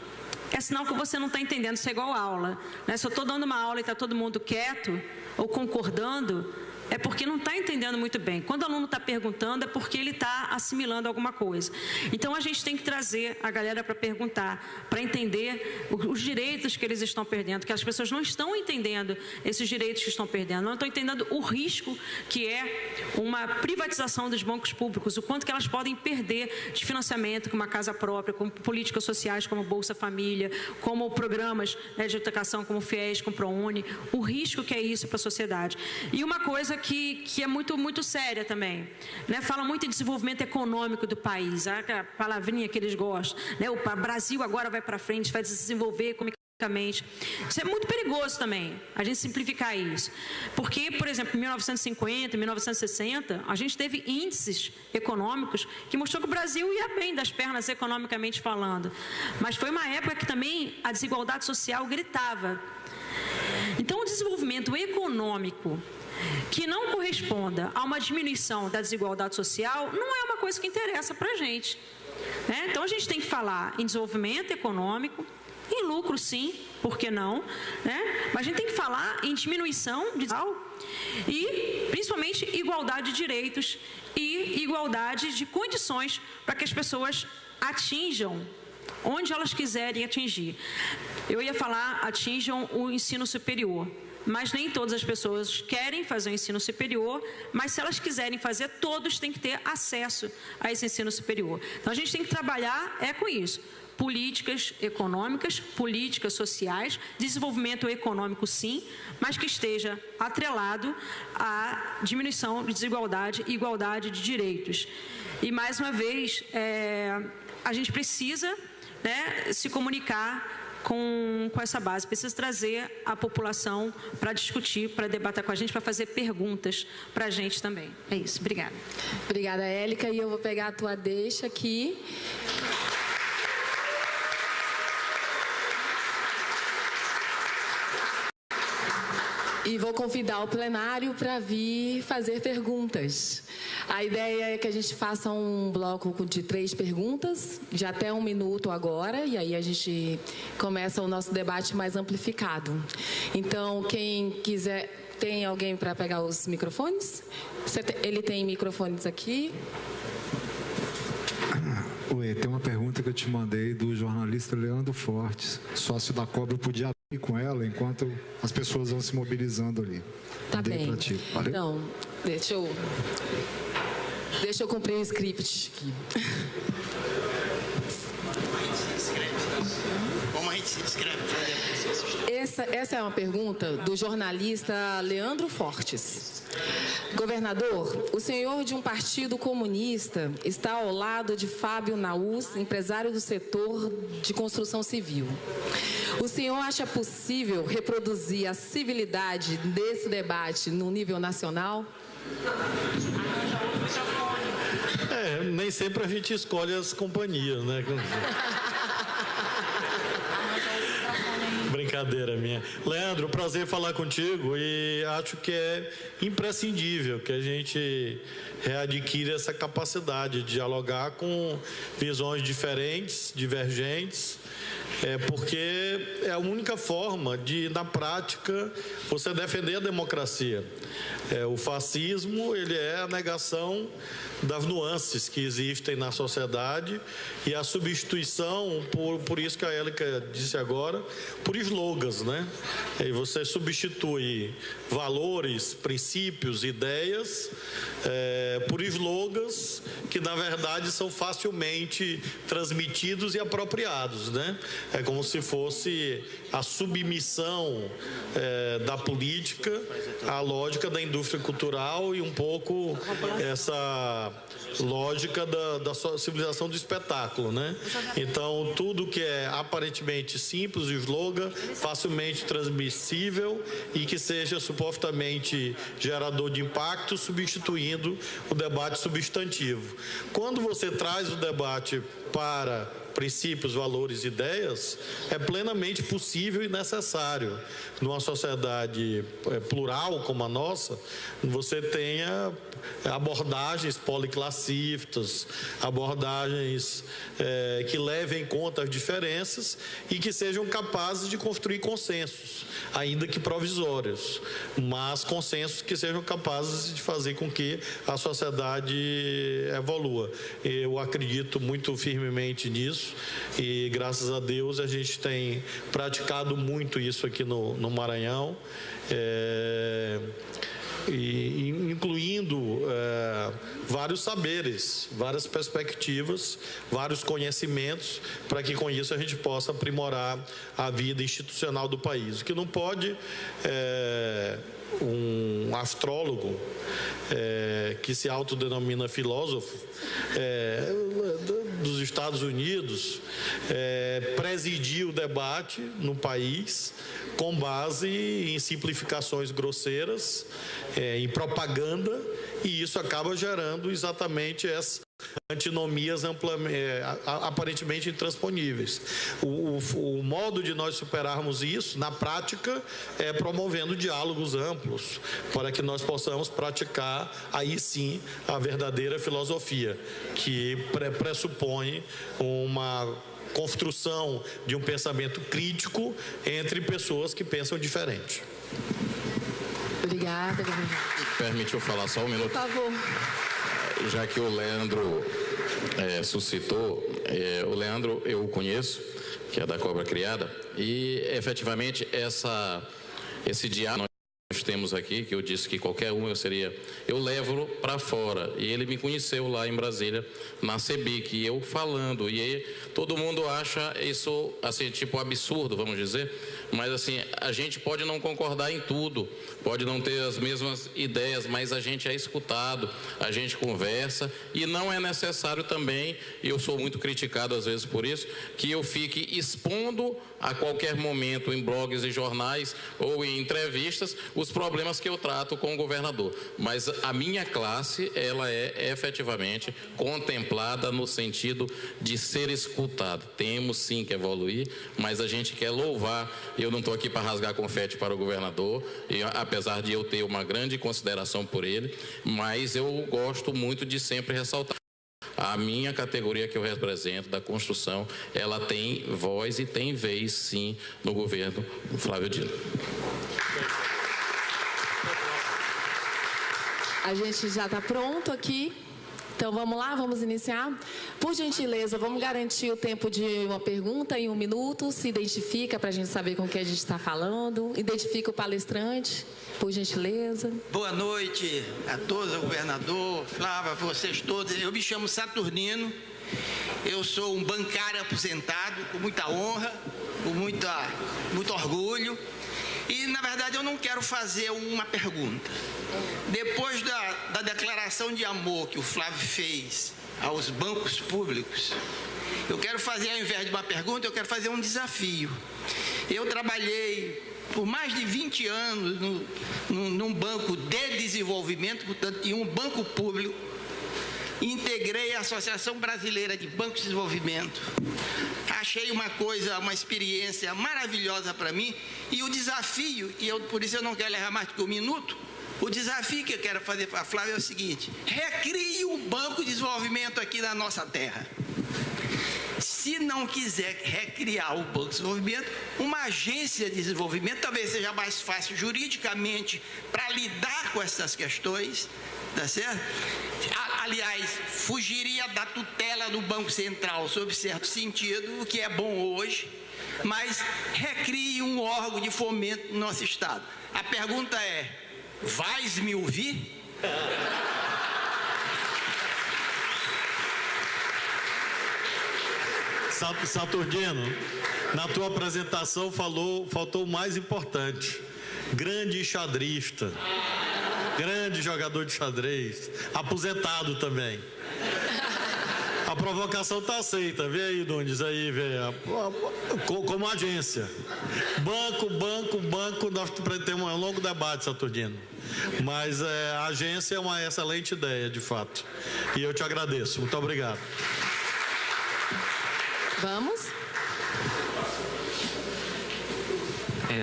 é sinal que você não está entendendo. Isso é igual aula, né? Se eu estou dando uma aula e está todo mundo quieto ou concordando, é porque não está entendendo muito bem. Quando o aluno está perguntando, é porque ele está assimilando alguma coisa. Então, a gente tem que trazer a galera para perguntar, para entender os direitos que eles estão perdendo, que as pessoas não estão entendendo esses direitos que estão perdendo, não estão entendendo o risco que é uma privatização dos bancos públicos, o quanto que elas podem perder de financiamento com uma casa própria, com políticas sociais como Bolsa Família, como programas, né, de educação como o FIES, como o ProUni, o risco que é isso para a sociedade. E uma coisa que é muito séria também, né? Fala muito em desenvolvimento econômico do país, a palavrinha que eles gostam, né? O Brasil agora vai para frente, vai se desenvolver economicamente. Isso é muito perigoso também, a gente simplificar isso. Porque, por exemplo, em 1950, 1960, a gente teve índices econômicos que mostrou que o Brasil ia bem das pernas economicamente falando. Mas foi uma época que também a desigualdade social gritava. Então, o desenvolvimento econômico que não corresponda a uma diminuição da desigualdade social não é uma coisa que interessa para a gente, né? Então, a gente tem que falar em desenvolvimento econômico, em lucro, sim, por que não, né? Mas a gente tem que falar em diminuição de e, principalmente, igualdade de direitos e igualdade de condições para que as pessoas atinjam onde elas quiserem atingir. Eu ia falar, atinjam o ensino superior, mas nem todas as pessoas querem fazer o ensino superior, mas se elas quiserem fazer, todos têm que ter acesso a esse ensino superior. Então, a gente tem que trabalhar com isso. Políticas econômicas, políticas sociais, desenvolvimento econômico, sim, mas que esteja atrelado à diminuição de desigualdade e igualdade de direitos. E, mais uma vez, a gente precisa, né, se comunicar com essa base, precisa trazer a população para discutir, para debater com a gente, para fazer perguntas para a gente também. É isso, obrigada. Obrigada, Élica, e eu vou pegar a tua deixa aqui. E vou convidar o plenário para vir fazer perguntas. A ideia é que a gente faça um bloco de 3 perguntas, de até 1 minuto agora, e aí a gente começa o nosso debate mais amplificado. Então, quem quiser, tem alguém para pegar os microfones? Ele tem microfones aqui. Oi, tem uma pergunta que eu te mandei do jornalista Leandro Fortes, sócio da Cobra. Eu podia abrir com ela enquanto as pessoas vão se mobilizando ali. Tá bem. Pra ti. Valeu? Então, deixa eu cumprir o script aqui. Como a gente se inscreve? Essa é uma pergunta do jornalista Leandro Fortes. Governador, o senhor de um partido comunista está ao lado de Fábio Naus, empresário do setor de construção civil. O senhor acha possível reproduzir a civilidade desse debate no nível nacional? Nem sempre a gente escolhe as companhias, né? Brincadeira minha. Leandro, prazer falar contigo, e acho que é imprescindível que a gente readquira essa capacidade de dialogar com visões diferentes, divergentes, porque é a única forma de, na prática, você defender a democracia. O fascismo, ele é a negação das nuances que existem na sociedade e a substituição, por isso que a Élica disse agora, por slogans, né? E você substitui valores, princípios, ideias por slogans que, na verdade, são facilmente transmitidos e apropriados, né? É como se fosse a submissão da política à lógica da indústria cultural e um pouco essa lógica da civilização do espetáculo, né? Então, tudo que é aparentemente simples, o slogan, facilmente transmissível e que seja supostamente gerador de impacto, substituindo o debate substantivo. Quando você traz o debate para princípios, valores, ideias, é plenamente possível e necessário. Numa sociedade plural como a nossa, você tenha abordagens policlassistas, abordagens que levem em conta as diferenças e que sejam capazes de construir consensos, ainda que provisórios, mas consensos que sejam capazes de fazer com que a sociedade evolua. Eu acredito muito firmemente nisso e, graças a Deus, a gente tem praticado muito isso aqui no Maranhão, incluindo vários saberes, várias perspectivas, vários conhecimentos, para que com isso a gente possa aprimorar a vida institucional do país. O que não pode um astrólogo que se autodenomina filósofo dos Estados Unidos presidir o debate no país com base em simplificações grosseiras, em propaganda, e isso acaba gerando exatamente essas antinomias aparentemente intransponíveis. O modo de nós superarmos isso, na prática, é promovendo diálogos amplos, para que nós possamos praticar, aí sim, a verdadeira filosofia, que pressupõe uma construção de um pensamento crítico entre pessoas que pensam diferente. Obrigada, governador. Permitiu falar só um minuto? Por favor. Já que o Leandro suscitou, o Leandro eu o conheço, que é da Cobra Criada, e efetivamente esse diálogo nós temos aqui, que eu disse que qualquer um eu levo para fora, e ele me conheceu lá em Brasília, na CEBIC, e eu falando, e aí, todo mundo acha isso, assim, tipo absurdo, vamos dizer, mas assim, a gente pode não concordar em tudo, pode não ter as mesmas ideias, mas a gente é escutado, a gente conversa, e não é necessário também, e eu sou muito criticado às vezes por isso, que eu fique expondo a qualquer momento em blogs e jornais ou em entrevistas os problemas que eu trato com o governador. Mas a minha classe, ela é efetivamente contemplada no sentido de ser escutada. Temos sim que evoluir, mas a gente quer louvar. Eu não estou aqui para rasgar confete para o governador, e, apesar de eu ter uma grande consideração por ele, mas eu gosto muito de sempre ressaltar. A minha categoria que eu represento, da construção, ela tem voz e tem vez, sim, no governo do Flávio Dino. A gente já está pronto aqui. Então, vamos lá, vamos iniciar. Por gentileza, vamos garantir o tempo de uma pergunta em 1 minuto. Se identifica para a gente saber com quem a gente está falando. Identifica o palestrante, por gentileza. Boa noite a todos, governador, Flávia, a vocês todos. Eu me chamo Saturnino. Eu sou um bancário aposentado, com muita honra, com muito orgulho. E, na verdade, eu não quero fazer uma pergunta. Depois da declaração de amor que o Flávio fez aos bancos públicos, eu quero fazer, ao invés de uma pergunta, eu quero fazer um desafio. Eu trabalhei por mais de 20 anos num banco de desenvolvimento, portanto, em um banco público. Integrei a Associação Brasileira de Bancos de Desenvolvimento. Achei uma experiência maravilhosa para mim. E o desafio, por isso eu não quero levar mais do que 1 minuto, o desafio que eu quero fazer para a Flávia é o seguinte: recrie um banco de desenvolvimento aqui na nossa terra. Se não quiser recriar o Banco de Desenvolvimento, uma agência de desenvolvimento talvez seja mais fácil juridicamente para lidar com essas questões, tá certo? Aliás, fugiria da tutela do Banco Central sob certo sentido, o que é bom hoje, mas recrie um órgão de fomento no nosso Estado. A pergunta é: vais me ouvir? Saturnino, na tua apresentação faltou o mais importante: grande xadrista, grande jogador de xadrez, aposentado também. A provocação está aceita, vê aí, Nunes, aí, vê, como agência. Banco, nós temos um longo debate, Saturnino, mas a agência é uma excelente ideia, de fato, e eu te agradeço, muito obrigado. Vamos.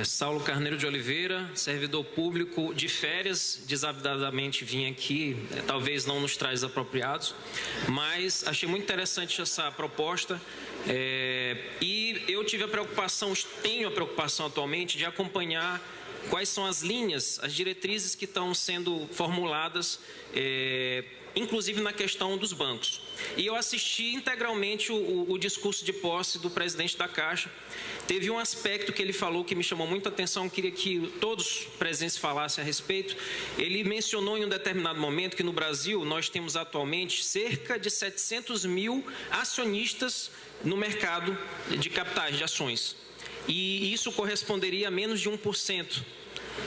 Saulo Carneiro de Oliveira, servidor público de férias, desavidadamente vim aqui, talvez não nos traz apropriados, mas achei muito interessante essa proposta e eu tive a preocupação, tenho a preocupação atualmente de acompanhar quais são as linhas, as diretrizes que estão sendo formuladas, inclusive na questão dos bancos. E eu assisti integralmente o discurso de posse do presidente da Caixa. Teve um aspecto que ele falou que me chamou muita atenção, queria que todos presentes falassem a respeito. Ele mencionou em um determinado momento que no Brasil nós temos atualmente cerca de 700 mil acionistas no mercado de capitais, de ações. E isso corresponderia a menos de 1%.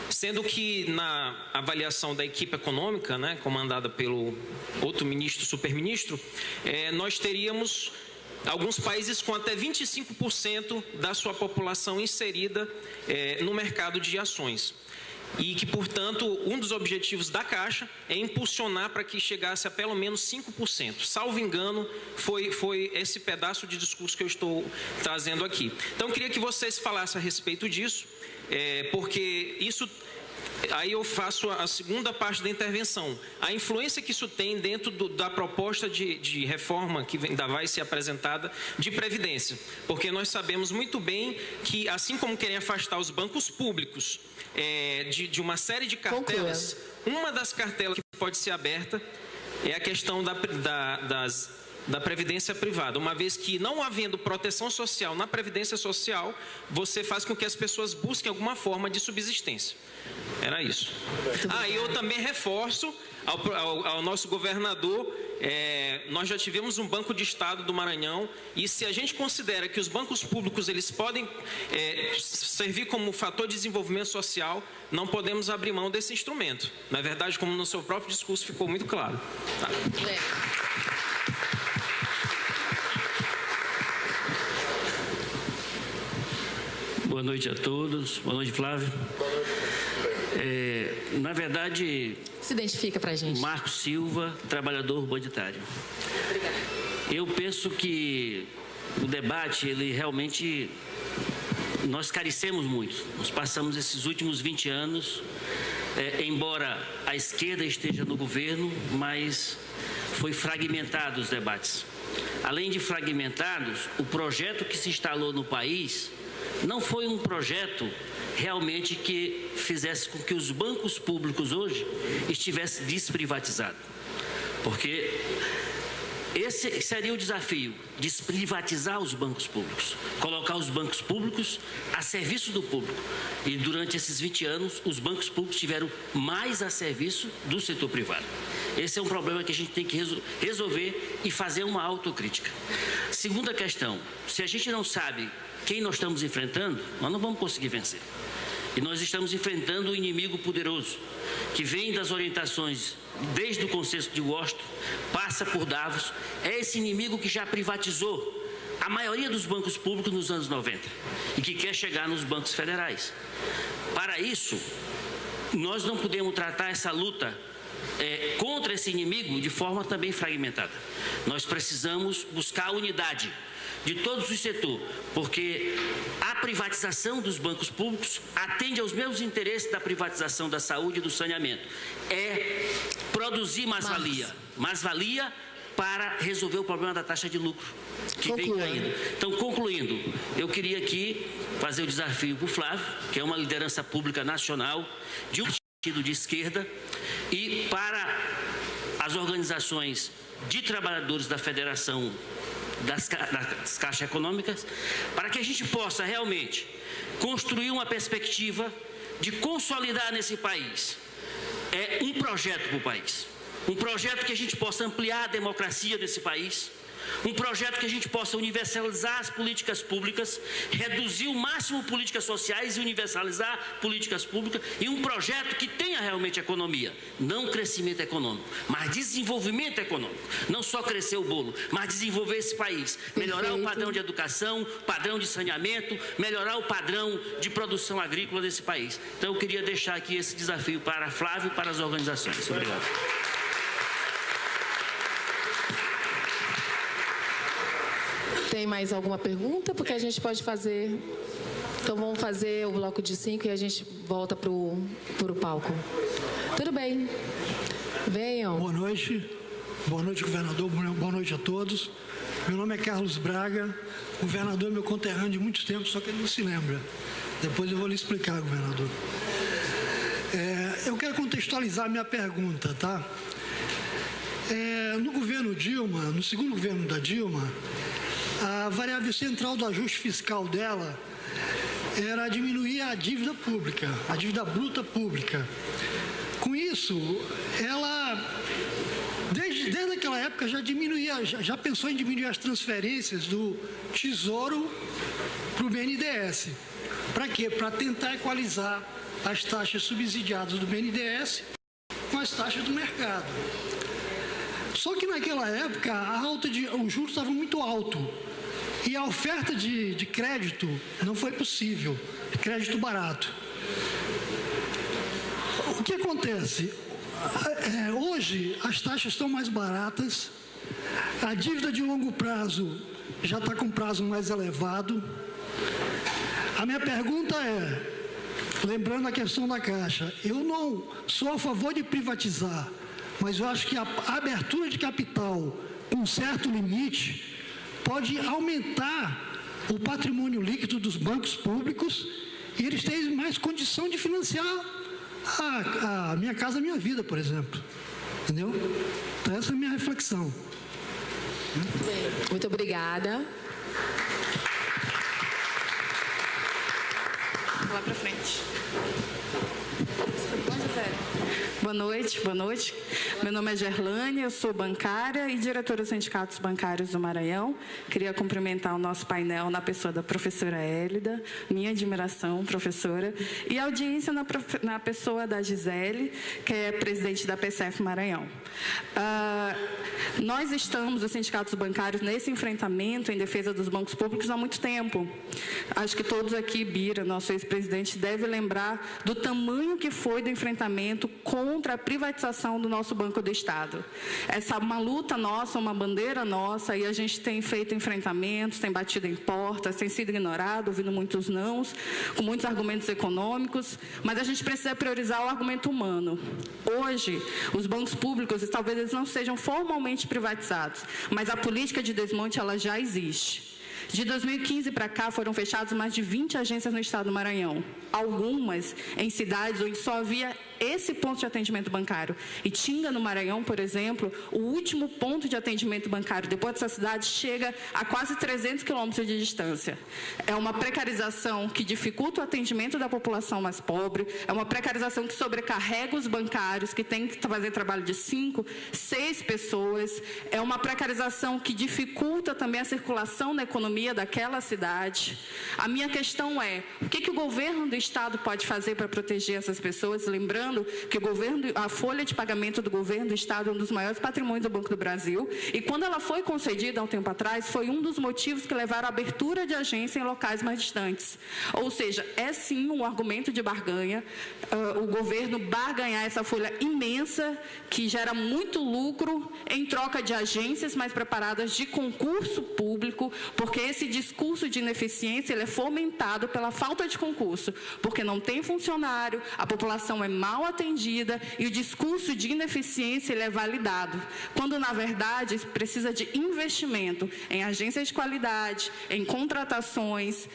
Sendo que na avaliação da equipe econômica, né, comandada pelo outro ministro, superministro, nós teríamos alguns países com até 25% da sua população inserida no mercado de ações. E que, portanto, um dos objetivos da Caixa é impulsionar para que chegasse a pelo menos 5%. Salvo engano, foi esse pedaço de discurso que eu estou trazendo aqui. Então, eu queria que vocês falassem a respeito disso, porque isso... Aí eu faço a segunda parte da intervenção. A influência que isso tem dentro da proposta de reforma que ainda vai ser apresentada de Previdência. Porque nós sabemos muito bem que, assim como querem afastar os bancos públicos de uma série de cartelas, uma das cartelas que pode ser aberta é a questão da previdência privada, uma vez que, não havendo proteção social na previdência social, você faz com que as pessoas busquem alguma forma de subsistência. Era isso. E eu também reforço ao nosso governador, nós já tivemos um Banco de Estado do Maranhão, e se a gente considera que os bancos públicos eles podem servir como fator de desenvolvimento social, não podemos abrir mão desse instrumento. Na verdade, como no seu próprio discurso ficou muito claro. Tá. Boa noite a todos. Boa noite, Flávio. Na verdade... Se identifica para a gente. Marcos Silva, trabalhador urbanístico. Eu penso que o debate, ele realmente... Nós carecemos muito. Nós passamos esses últimos 20 anos, embora a esquerda esteja no governo, mas foi fragmentado os debates. Além de fragmentados, o projeto que se instalou no país... não foi um projeto realmente que fizesse com que os bancos públicos hoje estivessem desprivatizados. Porque esse seria o desafio, desprivatizar os bancos públicos, colocar os bancos públicos a serviço do público. E durante esses 20 anos, os bancos públicos tiveram mais a serviço do setor privado. Esse é um problema que a gente tem que resolver e fazer uma autocrítica. Segunda questão, se a gente não sabe quem nós estamos enfrentando, nós não vamos conseguir vencer. E nós estamos enfrentando um inimigo poderoso, que vem das orientações desde o Consenso de Washington, passa por Davos, é esse inimigo que já privatizou a maioria dos bancos públicos nos anos 90 e que quer chegar nos bancos federais. Para isso, nós não podemos tratar essa luta contra esse inimigo de forma também fragmentada. Nós precisamos buscar a unidade de todos os setores, porque a privatização dos bancos públicos atende aos mesmos interesses da privatização da saúde e do saneamento. É produzir mais-valia para resolver o problema da taxa de lucro que vem caindo. Então, concluindo, eu queria aqui fazer o desafio para o Flávio, que é uma liderança pública nacional de um partido de esquerda, e para as organizações de trabalhadores da Federação das Caixas Econômicas, para que a gente possa realmente construir uma perspectiva de consolidar nesse país um projeto para o país. Um projeto que a gente possa ampliar a democracia desse país, um projeto que a gente possa universalizar as políticas públicas, reduzir o máximo políticas sociais e universalizar políticas públicas, e um projeto que tenha realmente economia, não crescimento econômico, mas desenvolvimento econômico. Não só crescer o bolo, mas desenvolver esse país, melhorar o padrão de educação, padrão de saneamento, melhorar o padrão de produção agrícola desse país. Então eu queria deixar aqui esse desafio para Flávio e para as organizações. Obrigado. Tem mais alguma pergunta? Porque a gente pode fazer... Então, vamos fazer o bloco de 5 e a gente volta para o palco. Tudo bem. Venham. Boa noite. Boa noite, governador. Boa noite a todos. Meu nome é Carlos Braga. O governador é meu conterrâneo de muito tempo, só que ele não se lembra. Depois eu vou lhe explicar, governador. Eu quero contextualizar a minha pergunta, tá? No governo Dilma, no segundo governo da Dilma, a variável central do ajuste fiscal dela era diminuir a dívida pública, a dívida bruta pública. Com isso, ela, desde aquela época, já pensou em diminuir as transferências do Tesouro para o BNDES. Para quê? Para tentar equalizar as taxas subsidiadas do BNDES com as taxas do mercado. Só que naquela época, os juros estavam muito altos. E a oferta de crédito não foi possível, crédito barato. O que acontece? Hoje, as taxas estão mais baratas, a dívida de longo prazo já está com prazo mais elevado. A minha pergunta lembrando a questão da Caixa, eu não sou a favor de privatizar, mas eu acho que a abertura de capital com certo limite pode aumentar o patrimônio líquido dos bancos públicos e eles têm mais condição de financiar a Minha Casa Minha Vida, por exemplo. Entendeu? Então, essa é a minha reflexão. Muito obrigada. Lá para frente. Boa noite. Meu nome é Gerlane, eu sou bancária e diretora dos sindicatos bancários do Maranhão. Queria cumprimentar o nosso painel na pessoa da professora Hélida, minha admiração, professora, e a audiência na pessoa da Gisele, que é presidente da PCF Maranhão. Nós estamos, os sindicatos bancários, nesse enfrentamento em defesa dos bancos públicos há muito tempo. Acho que todos aqui, Bira, nosso ex-presidente, deve lembrar do tamanho que foi do enfrentamento contra a privatização do nosso Banco do Estado. Essa é uma luta nossa, uma bandeira nossa, e a gente tem feito enfrentamentos, tem batido em portas, tem sido ignorado, ouvindo muitos nãos, com muitos argumentos econômicos, mas a gente precisa priorizar o argumento humano. Hoje, os bancos públicos, talvez eles não sejam formalmente privatizados, mas a política de desmonte, ela já existe. De 2015 para cá, foram fechadas mais de 20 agências no estado do Maranhão. Algumas em cidades onde só havia esse ponto de atendimento bancário. Itinga, no Maranhão, por exemplo, o último ponto de atendimento bancário depois dessa cidade chega a quase 300 quilômetros de distância. É uma precarização que dificulta o atendimento da população mais pobre, é uma precarização que sobrecarrega os bancários, que tem que fazer trabalho de 5, 6 pessoas, é uma precarização que dificulta também a circulação da economia daquela cidade. A minha questão é, o que o governo do estado pode fazer para proteger essas pessoas? Lembrando que a folha de pagamento do governo do estado é um dos maiores patrimônios do Banco do Brasil, e quando ela foi concedida há um tempo atrás, foi um dos motivos que levaram à abertura de agência em locais mais distantes. Ou seja, é sim um argumento de barganha, o governo barganhar essa folha imensa, que gera muito lucro, em troca de agências mais preparadas de concurso público, porque esse discurso de ineficiência ele é fomentado pela falta de concurso, porque não tem funcionário, a população é mal atendida e o discurso de ineficiência ele é validado, quando na verdade precisa de investimento em agências de qualidade, em contratações,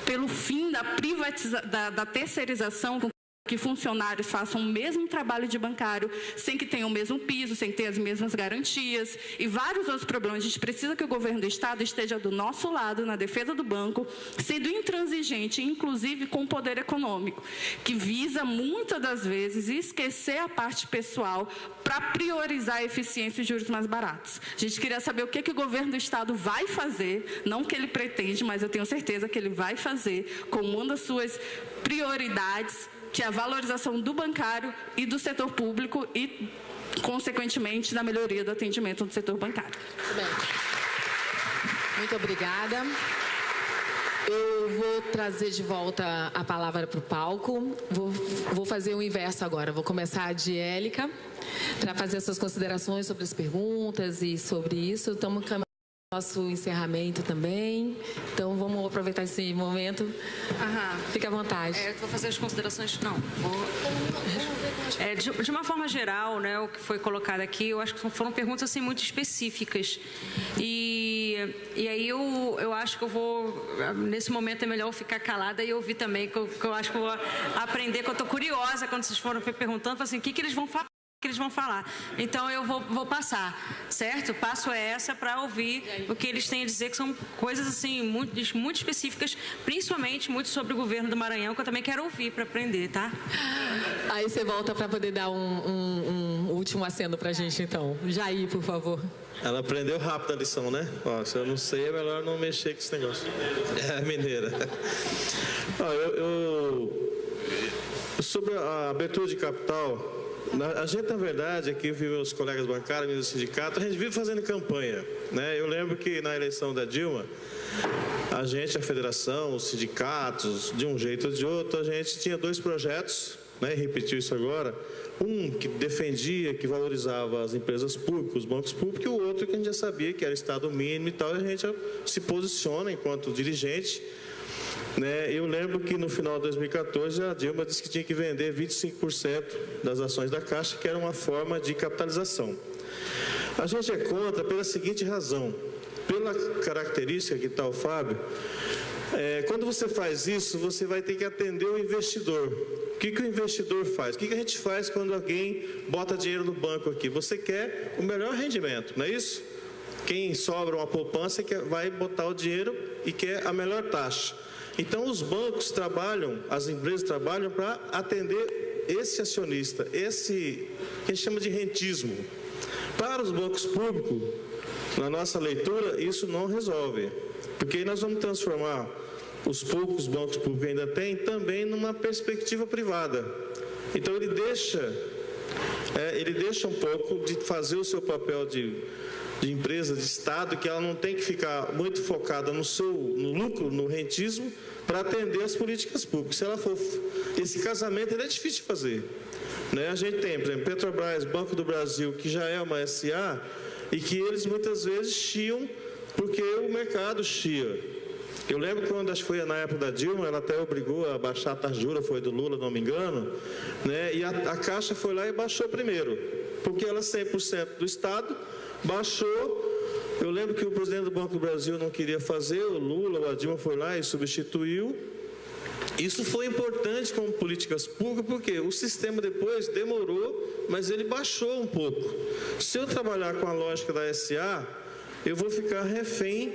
pelo fim da terceirização, que funcionários façam o mesmo trabalho de bancário, sem que tenham o mesmo piso, sem ter as mesmas garantias e vários outros problemas. A gente precisa que o governo do estado esteja do nosso lado na defesa do banco, sendo intransigente, inclusive com o poder econômico, que visa muitas das vezes esquecer a parte pessoal para priorizar a eficiência e os juros mais baratos. A gente queria saber o que o governo do estado vai fazer, não o que ele pretende, mas eu tenho certeza que ele vai fazer como uma das suas prioridades, que é a valorização do bancário e do setor público e, consequentemente, da melhoria do atendimento do setor bancário. Muito bem. Muito obrigada. Eu vou trazer de volta a palavra para o palco. Vou fazer o inverso agora. Vou começar de Élica para fazer as suas considerações sobre as perguntas e sobre isso. Estamos nosso encerramento também. Então, vamos aproveitar esse momento. Fique à vontade. Vou fazer as considerações. Não, de uma forma geral, né, o que foi colocado aqui, eu acho que foram perguntas assim, muito específicas. E aí eu acho que eu vou, nesse momento é melhor eu ficar calada e ouvir também, que eu acho que eu vou aprender, que eu estou curiosa quando vocês foram perguntando, assim, o que eles vão falar. Então, eu vou passar, certo? Passo essa para ouvir o que eles têm a dizer, que são coisas assim muito específicas, principalmente muito sobre o governo do Maranhão, que eu também quero ouvir para aprender, tá? Aí você volta para poder dar um último aceno para a gente, então. Jair, por favor. Ela aprendeu rápido a lição, né? Ó, se eu não sei, é melhor não mexer com esse negócio. É mineira. Ó, sobre a abertura de capital, a gente, na verdade, aqui vive os colegas bancários do sindicato, a gente vive fazendo campanha, né? Eu lembro que na eleição da Dilma, a federação, os sindicatos, de um jeito ou de outro, a gente tinha 2 projetos, né? Repetiu isso agora. Um que defendia, que valorizava as empresas públicas, os bancos públicos, e o outro que a gente já sabia que era Estado mínimo e tal, e a gente se posiciona enquanto dirigente. Né? Eu lembro que no final de 2014 a Dilma disse que tinha que vender 25% das ações da Caixa, que era uma forma de capitalização. A gente é contra pela seguinte razão: pela característica que está o Fábio, quando você faz isso, você vai ter que atender o investidor. O que o investidor faz? O que a gente faz quando alguém bota dinheiro no banco aqui? Você quer o melhor rendimento, não é isso? Quem sobra uma poupança vai botar o dinheiro e quer a melhor taxa. Então, os bancos trabalham, as empresas trabalham para atender esse acionista, esse que a gente chama de rentismo. Para os bancos públicos, na nossa leitura, isso não resolve, porque aí nós vamos transformar os poucos bancos públicos que ainda tem também numa perspectiva privada. Então, ele deixa um pouco de fazer o seu papel de empresa, de Estado, que ela não tem que ficar muito focada no lucro, no rentismo, para atender as políticas públicas. Se ela for, esse casamento é difícil de fazer. Né? A gente tem, por exemplo, Petrobras, Banco do Brasil, que já é uma SA, e que eles muitas vezes chiam porque o mercado chia. Eu lembro quando, acho que foi na época da Dilma, ela até obrigou a baixar a taxa de juros, foi do Lula, não me engano, né? E a Caixa foi lá e baixou primeiro, porque ela é 100% do Estado, baixou. Eu lembro que o presidente do Banco do Brasil não queria fazer, o Lula, a Dilma foi lá e substituiu. Isso foi importante como políticas públicas, porque o sistema depois demorou, mas ele baixou um pouco. Se eu trabalhar com a lógica da SA, eu vou ficar refém,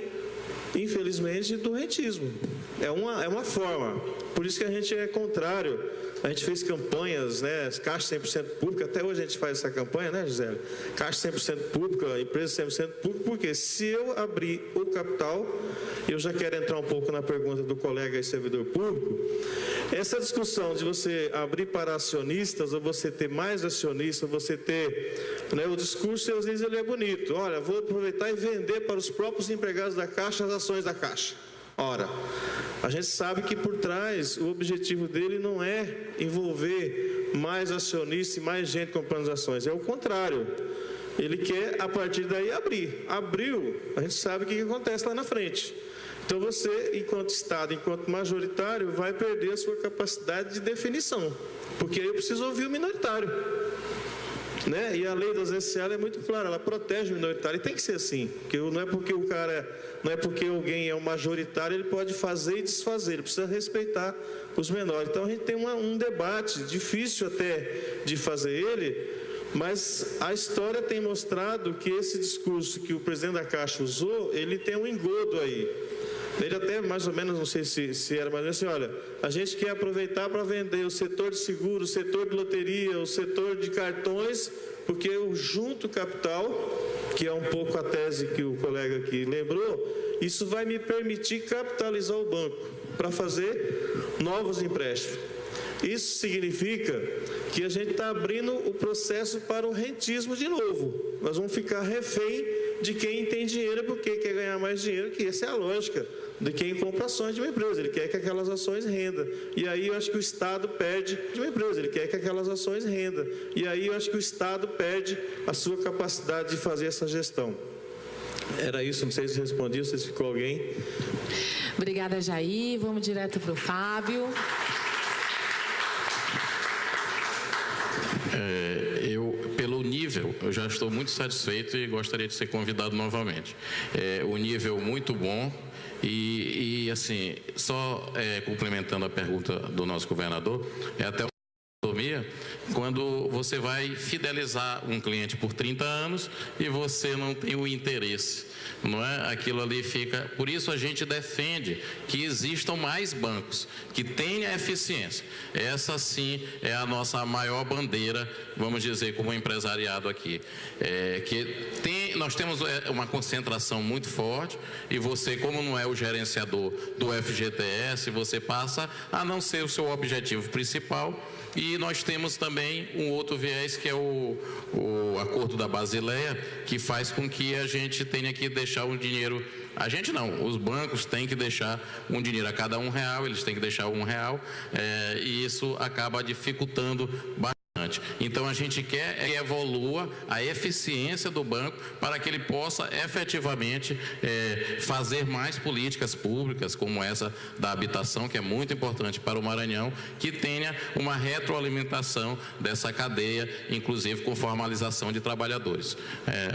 infelizmente, do rentismo. É uma forma. Por isso que a gente é contrário. A gente fez campanhas, né? Caixa 100% pública, até hoje a gente faz essa campanha, né, Gisele? Caixa 100% pública, empresa 100% pública, porque se eu abrir o capital, eu já quero entrar um pouco na pergunta do colega e servidor público, essa discussão de você abrir para acionistas, ou você ter mais acionistas, ou você ter, né, o discurso, às vezes ele é bonito. Olha, vou aproveitar e vender para os próprios empregados da Caixa as ações da Caixa. Ora, a gente sabe que por trás o objetivo dele não é envolver mais acionistas e mais gente comprando as ações, é o contrário. Ele quer, a partir daí, abrir. Abriu, a gente sabe o que acontece lá na frente. Então você, enquanto Estado, enquanto majoritário, vai perder a sua capacidade de definição, porque aí eu preciso ouvir o minoritário. Né? E a lei das SA é muito clara, ela protege o minoritário, e tem que ser assim, porque não é porque alguém é um majoritário, ele pode fazer e desfazer, ele precisa respeitar os menores. Então a gente tem um debate difícil até de fazer ele, mas a história tem mostrado que esse discurso que o presidente da Caixa usou, ele tem um engodo aí. Ele até mais ou menos, não sei se era, mas assim, olha, a gente quer aproveitar para vender o setor de seguros, o setor de loteria, o setor de cartões, porque o junto capital, que é um pouco a tese que o colega aqui lembrou, isso vai me permitir capitalizar o banco para fazer novos empréstimos. Isso significa que a gente está abrindo o processo para o rentismo de novo. Nós vamos ficar refém de quem tem dinheiro porque quer ganhar mais dinheiro, que essa é a lógica de quem compra ações de uma empresa. Ele quer que aquelas ações rendam. E aí eu acho que o Estado perde de uma empresa. Ele quer que aquelas ações rendam. E aí eu acho que o Estado perde a sua capacidade de fazer essa gestão. Era isso, não sei se respondi, não sei se ficou alguém. Obrigada, Jair. Vamos direto para o Fábio. Pelo nível, eu já estou muito satisfeito e gostaria de ser convidado novamente. O nível muito bom e assim, só complementando a pergunta do nosso governador, até quando você vai fidelizar um cliente por 30 anos e você não tem o interesse, não é? Aquilo ali fica... Por isso a gente defende que existam mais bancos, que tenham eficiência. Essa sim é a nossa maior bandeira, vamos dizer, como empresariado aqui. Nós temos uma concentração muito forte e você, como não é o gerenciador do FGTS, você passa a não ser o seu objetivo principal. E nós temos também um outro viés, que é o acordo da Basileia, que faz com que a gente tenha que deixar um dinheiro... A gente não, os bancos têm que deixar um dinheiro a cada R$1, eles têm que deixar R$1, e isso acaba dificultando bastante. Então, a gente quer que evolua a eficiência do banco para que ele possa efetivamente fazer mais políticas públicas, como essa da habitação, que é muito importante para o Maranhão, que tenha uma retroalimentação dessa cadeia, inclusive com formalização de trabalhadores.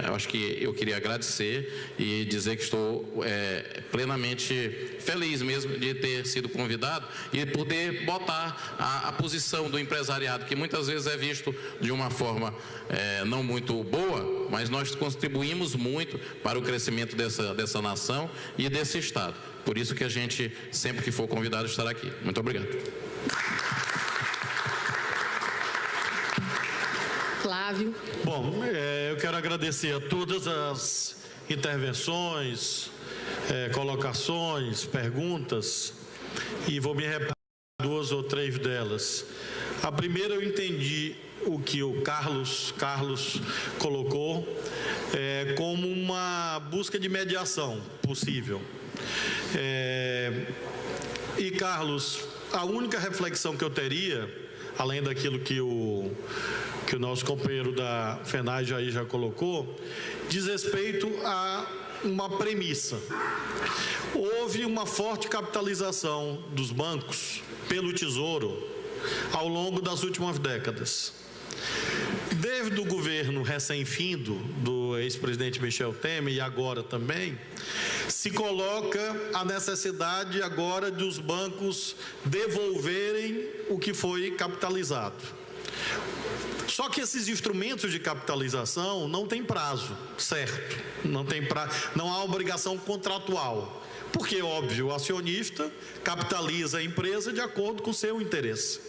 Eu acho que eu queria agradecer e dizer que estou plenamente feliz mesmo de ter sido convidado e poder botar a posição do empresariado, que muitas vezes é visto de uma forma não muito boa, mas nós contribuímos muito para o crescimento dessa nação e desse Estado. Por isso que a gente, sempre que for convidado, estará aqui. Muito obrigado. Flávio. Bom, eu quero agradecer a todas as intervenções, colocações, perguntas, e vou me reparar 2 ou 3 delas. A primeira, eu entendi o que o Carlos colocou como uma busca de mediação possível. E, Carlos, a única reflexão que eu teria, além daquilo que o nosso companheiro da FENAI Jair já colocou, diz respeito a uma premissa. Houve uma forte capitalização dos bancos pelo Tesouro ao longo das últimas décadas. Desde o governo recém-findo do ex-presidente Michel Temer e agora também, se coloca a necessidade agora dos bancos devolverem o que foi capitalizado. Só que esses instrumentos de capitalização não têm prazo certo, não há obrigação contratual, porque, óbvio, o acionista capitaliza a empresa de acordo com o seu interesse.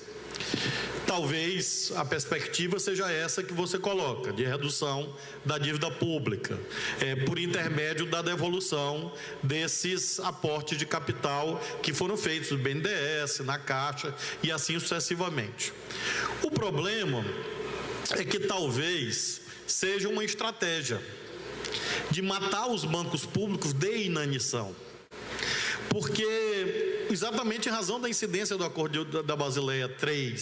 Talvez a perspectiva seja essa que você coloca, de redução da dívida pública, por intermédio da devolução desses aportes de capital que foram feitos no BNDES, na Caixa e assim sucessivamente. O problema é que talvez seja uma estratégia de matar os bancos públicos de inanição. Porque, exatamente em razão da incidência do Acordo da Basileia III,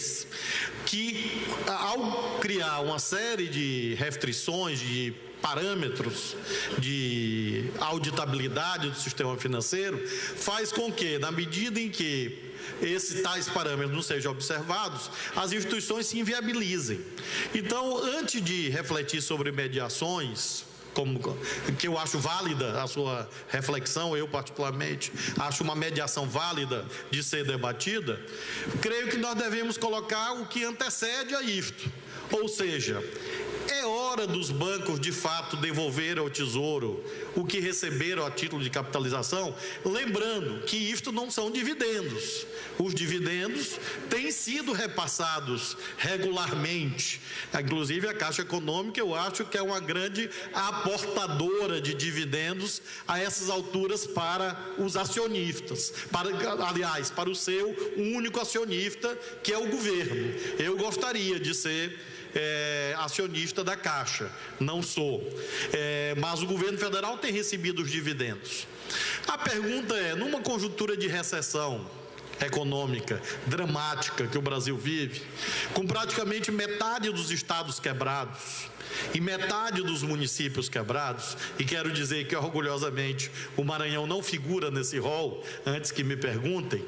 que ao criar uma série de restrições, de parâmetros de auditabilidade do sistema financeiro, faz com que, na medida em que esses tais parâmetros não sejam observados, as instituições se inviabilizem. Então, antes de refletir sobre mediações, que eu acho válida a sua reflexão, eu particularmente acho uma mediação válida de ser debatida, creio que nós devemos colocar o que antecede a isto, ou seja, é hora dos bancos de fato devolver ao Tesouro o que receberam a título de capitalização, lembrando que isto não são dividendos. Os dividendos têm sido repassados regularmente. Inclusive a Caixa Econômica, eu acho que é uma grande aportadora de dividendos a essas alturas para os acionistas, para o seu único acionista, que é o governo. Eu gostaria de ser acionista da Caixa, não sou, mas o governo federal tem recebido os dividendos. A pergunta é, numa conjuntura de recessão, econômica dramática que o Brasil vive, com praticamente metade dos estados quebrados e metade dos municípios quebrados, e quero dizer que orgulhosamente o Maranhão não figura nesse rol, antes que me perguntem,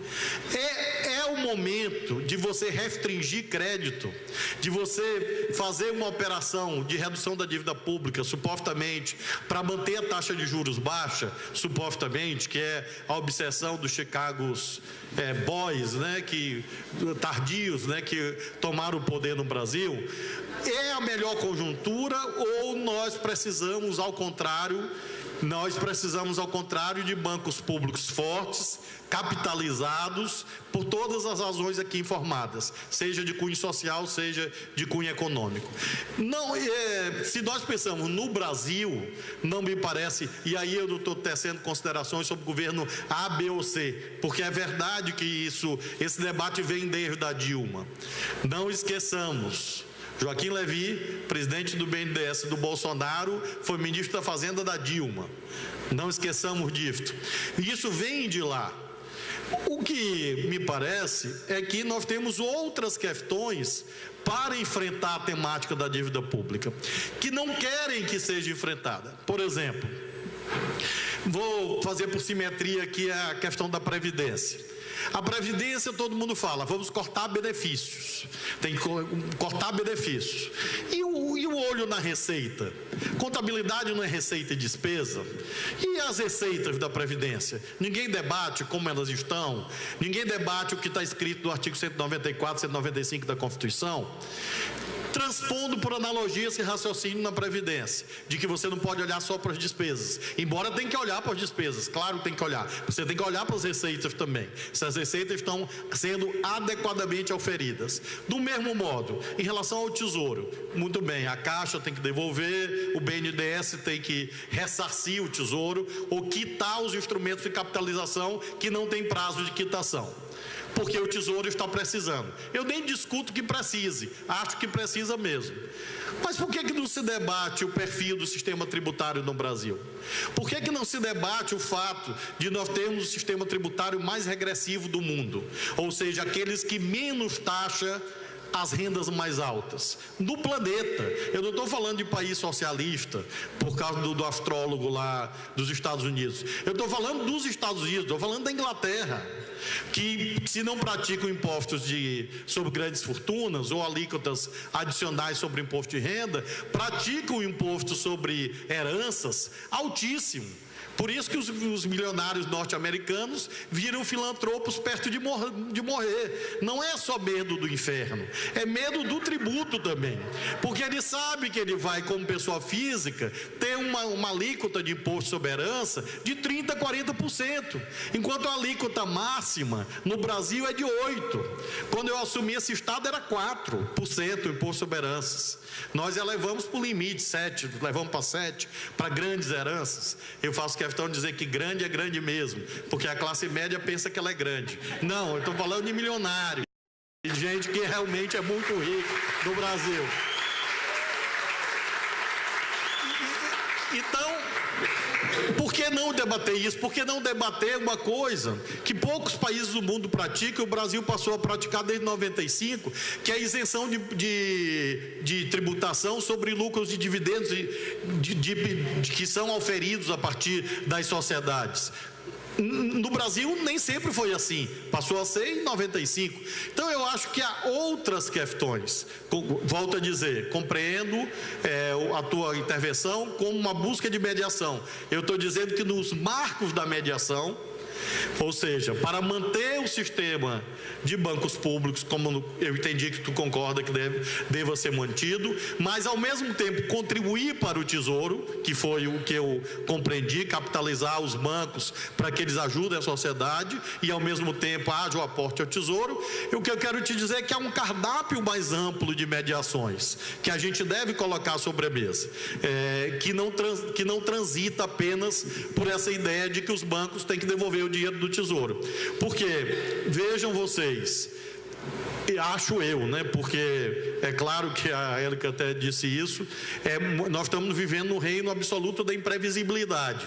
é o momento de você restringir crédito, de você fazer uma operação de redução da dívida pública, supostamente, para manter a taxa de juros baixa, supostamente, que é a obsessão dos Chicago's boys, né, tardios, né, que tomaram o poder no Brasil. É a melhor conjuntura ou nós precisamos, ao contrário, de bancos públicos fortes, capitalizados por todas as razões aqui informadas, seja de cunho social, seja de cunho econômico. Não, se nós pensamos no Brasil, não me parece, e aí eu não estou tecendo considerações sobre o governo A, B ou C, porque é verdade que esse debate vem desde a Dilma. Não esqueçamos, Joaquim Levy, presidente do BNDES do Bolsonaro, foi ministro da Fazenda da Dilma. Não esqueçamos disso. Isso vem de lá. O que me parece é que nós temos outras questões para enfrentar a temática da dívida pública, que não querem que seja enfrentada. Por exemplo, vou fazer por simetria aqui a questão da Previdência. A Previdência, todo mundo fala, vamos cortar benefícios, tem que cortar benefícios. E o olho na receita? Contabilidade não é receita e despesa? E as receitas da Previdência? Ninguém debate como elas estão? Ninguém debate o que está escrito no artigo 194, 195 da Constituição? Transpondo por analogia esse raciocínio na Previdência, de que você não pode olhar só para as despesas, embora tem que olhar para as despesas, claro que tem que olhar, você tem que olhar para as receitas também, se as receitas estão sendo adequadamente auferidas. Do mesmo modo, em relação ao Tesouro, muito bem, a Caixa tem que devolver, o BNDES tem que ressarcir o Tesouro, ou quitar os instrumentos de capitalização que não tem prazo de quitação, porque o Tesouro está precisando. Eu nem discuto que precise, acho que precisa mesmo. Mas por que não se debate o perfil do sistema tributário no Brasil? Por que não se debate o fato de nós termos o sistema tributário mais regressivo do mundo? Ou seja, aqueles que menos taxa as rendas mais altas no planeta. Eu não estou falando de país socialista por causa do astrólogo lá dos Estados Unidos. Eu estou falando dos Estados Unidos, estou falando da Inglaterra, que se não praticam impostos sobre grandes fortunas ou alíquotas adicionais sobre imposto de renda, praticam o imposto sobre heranças altíssimo. Por isso que os milionários norte-americanos viram filantropos perto de morrer. Não é só medo do inferno, é medo do tributo também. Porque ele sabe que ele vai, como pessoa física, ter uma alíquota de imposto sobre herança de 30% a 40%, enquanto a alíquota máxima no Brasil é de 8%. Quando eu assumi esse estado era 4% o imposto sobre heranças. Nós elevamos para o limite, 7%, levamos para 7%, para grandes heranças. Eu faço questão de dizer que grande é grande mesmo, porque a classe média pensa que ela é grande. Não, eu estou falando de milionário, de gente que realmente é muito rica no Brasil. Então, por que não debater isso? Por que não debater uma coisa que poucos países do mundo praticam, o Brasil passou a praticar desde 95, que é a isenção de tributação sobre lucros de dividendos que são auferidos a partir das sociedades. No Brasil nem sempre foi assim, passou a ser em 95. Então eu acho que há outras questões. Volto a dizer, compreendo a tua intervenção como uma busca de mediação. Eu estou dizendo que nos marcos da mediação, ou seja, para manter o sistema de bancos públicos, como eu entendi que tu concorda que deva ser mantido, mas ao mesmo tempo contribuir para o Tesouro, que foi o que eu compreendi, capitalizar os bancos para que eles ajudem a sociedade e ao mesmo tempo haja o aporte ao Tesouro. E o que eu quero te dizer é que há um cardápio mais amplo de mediações que a gente deve colocar sobre a mesa, que não transita apenas por essa ideia de que os bancos têm que devolver o dinheiro do Tesouro. Porque, vejam vocês, acho eu, né? Porque é claro que a Élica até disse isso, nós estamos vivendo no reino absoluto da imprevisibilidade.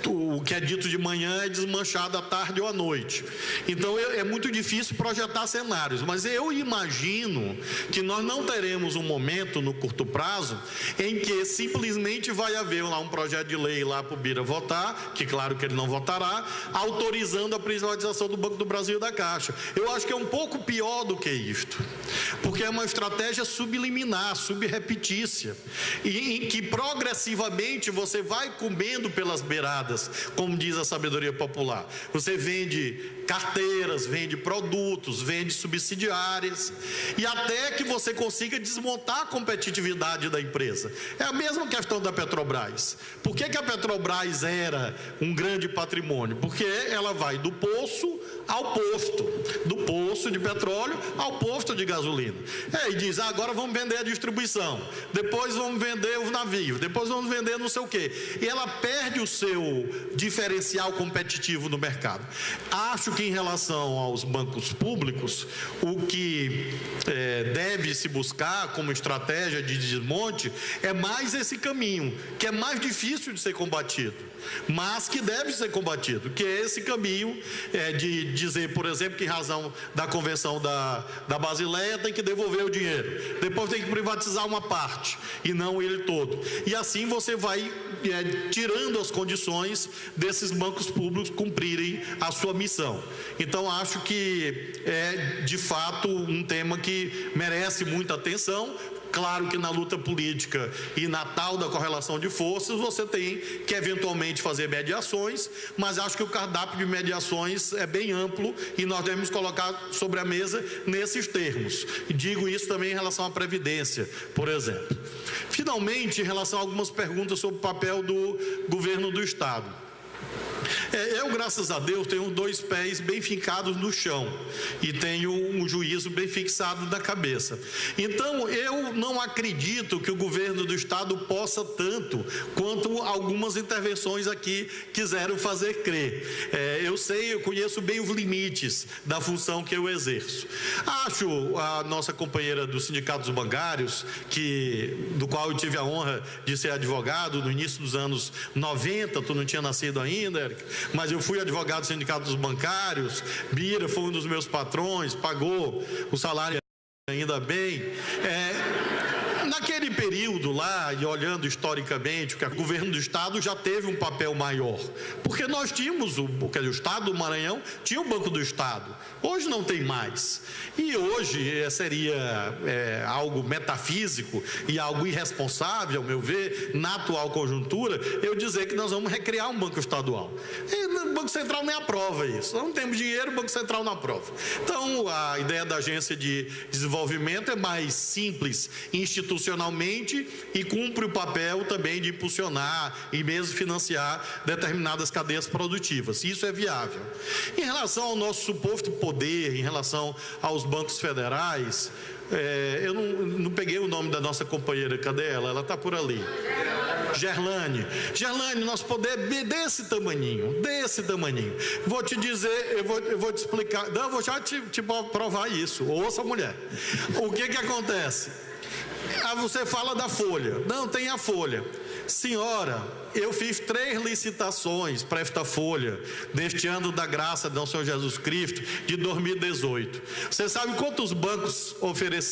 O que é dito de manhã é desmanchado à tarde ou à noite. Então é muito difícil projetar cenários, mas eu imagino que nós não teremos um momento no curto prazo em que simplesmente vai haver lá um projeto de lei lá para o Bira votar, que claro que ele não votará, autorizando a privatização do Banco do Brasil e da Caixa. Eu acho que é um pouco pior do que isto, porque é uma estratégia subliminar, subrepetícia, e em que progressivamente você vai comendo pelas beiradas, como diz a sabedoria popular. Você vende carteiras, vende produtos, vende subsidiárias, e até que você consiga desmontar a competitividade da empresa. É a mesma questão da Petrobras. Por que a Petrobras era um grande patrimônio? Porque ela vai do poço ao posto, do poço de petróleo ao posto de gasolina. E diz, agora vamos vender a distribuição, depois vamos vender os navios, depois vamos vender não sei o quê. E ela perde o seu diferencial competitivo no mercado. Acho que em relação aos bancos públicos, o que deve se buscar como estratégia de desmonte é mais esse caminho, que é mais difícil de ser combatido, mas que deve ser combatido, que é esse caminho de dizer, por exemplo, que em razão da convenção da Basileia tem que devolver o dinheiro, depois tem que privatizar uma parte e não ele todo, e assim você vai tirando as condições desses bancos públicos cumprirem a sua missão. Então acho que é de fato um tema que merece muita atenção. Claro que na luta política e na tal da correlação de forças você tem que eventualmente fazer mediações, mas acho que o cardápio de mediações é bem amplo e nós devemos colocar sobre a mesa nesses termos. E digo isso também em relação à Previdência, por exemplo. Finalmente, em relação a algumas perguntas sobre o papel do governo do Estado. Eu, graças a Deus, tenho 2 pés bem fincados no chão e tenho um juízo bem fixado na cabeça. Então, eu não acredito que o governo do Estado possa tanto quanto algumas intervenções aqui quiseram fazer crer. Eu conheço bem os limites da função que eu exerço. Acho a nossa companheira dos sindicatos bancários, do qual eu tive a honra de ser advogado no início dos anos 90, tu não tinha nascido ainda, Érica, mas eu fui advogado do sindicato dos bancários. Bira foi um dos meus patrões, pagou o salário ainda bem. Naquele período lá, e olhando historicamente, o governo do Estado já teve um papel maior, porque nós tínhamos, o Estado do Maranhão tinha o Banco do Estado, hoje não tem mais, e hoje seria algo metafísico e algo irresponsável, ao meu ver, na atual conjuntura, eu dizer que nós vamos recriar um banco estadual. E o Banco Central nem aprova isso, não temos dinheiro, o Banco Central não aprova. Então, a ideia da Agência de Desenvolvimento é mais simples, institucionalmente, e cumpre o papel também de impulsionar e mesmo financiar determinadas cadeias produtivas. Isso é viável. Em relação ao nosso suposto poder, em relação aos bancos federais, eu não peguei o nome da nossa companheira, cadê ela? Ela está por ali. Gerlane, nosso poder é desse tamaninho. Vou te dizer, eu vou te explicar, não, eu vou já te provar isso. Ouça, mulher. O que acontece? Você fala da folha. Não, tem a folha. Senhora, eu fiz 3 licitações para esta folha deste ano da graça de Nosso Senhor Jesus Cristo de 2018. Você sabe quantos bancos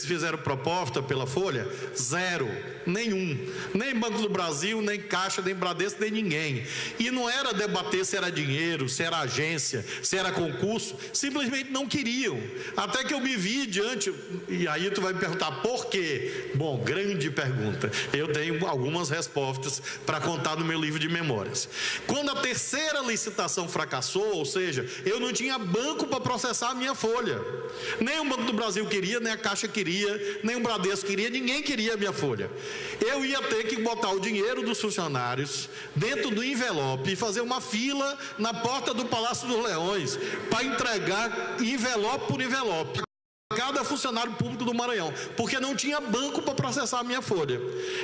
fizeram proposta pela folha? 0, nenhum. Nem Banco do Brasil, nem Caixa, nem Bradesco, nem ninguém. E não era debater se era dinheiro, se era agência, se era concurso, simplesmente não queriam. Até que eu me vi diante, e aí tu vai me perguntar por quê? Bom, grande pergunta. Eu tenho algumas respostas para contar no meu livro de memórias. Quando a 3ª licitação fracassou, ou seja, eu não tinha banco para processar a minha folha. Nem o Banco do Brasil queria, nem a Caixa queria, nem o Bradesco queria, ninguém queria a minha folha. Eu ia ter que botar o dinheiro dos funcionários dentro do envelope e fazer uma fila na porta do Palácio dos Leões para entregar envelope por envelope cada funcionário público do Maranhão, porque não tinha banco para processar a minha folha.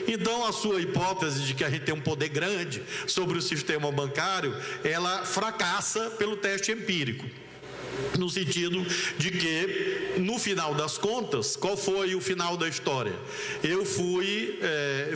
Então, a sua hipótese de que a gente tem um poder grande sobre o sistema bancário, ela fracassa pelo teste empírico. no sentido de que, no final das contas, qual foi o final da história? Eu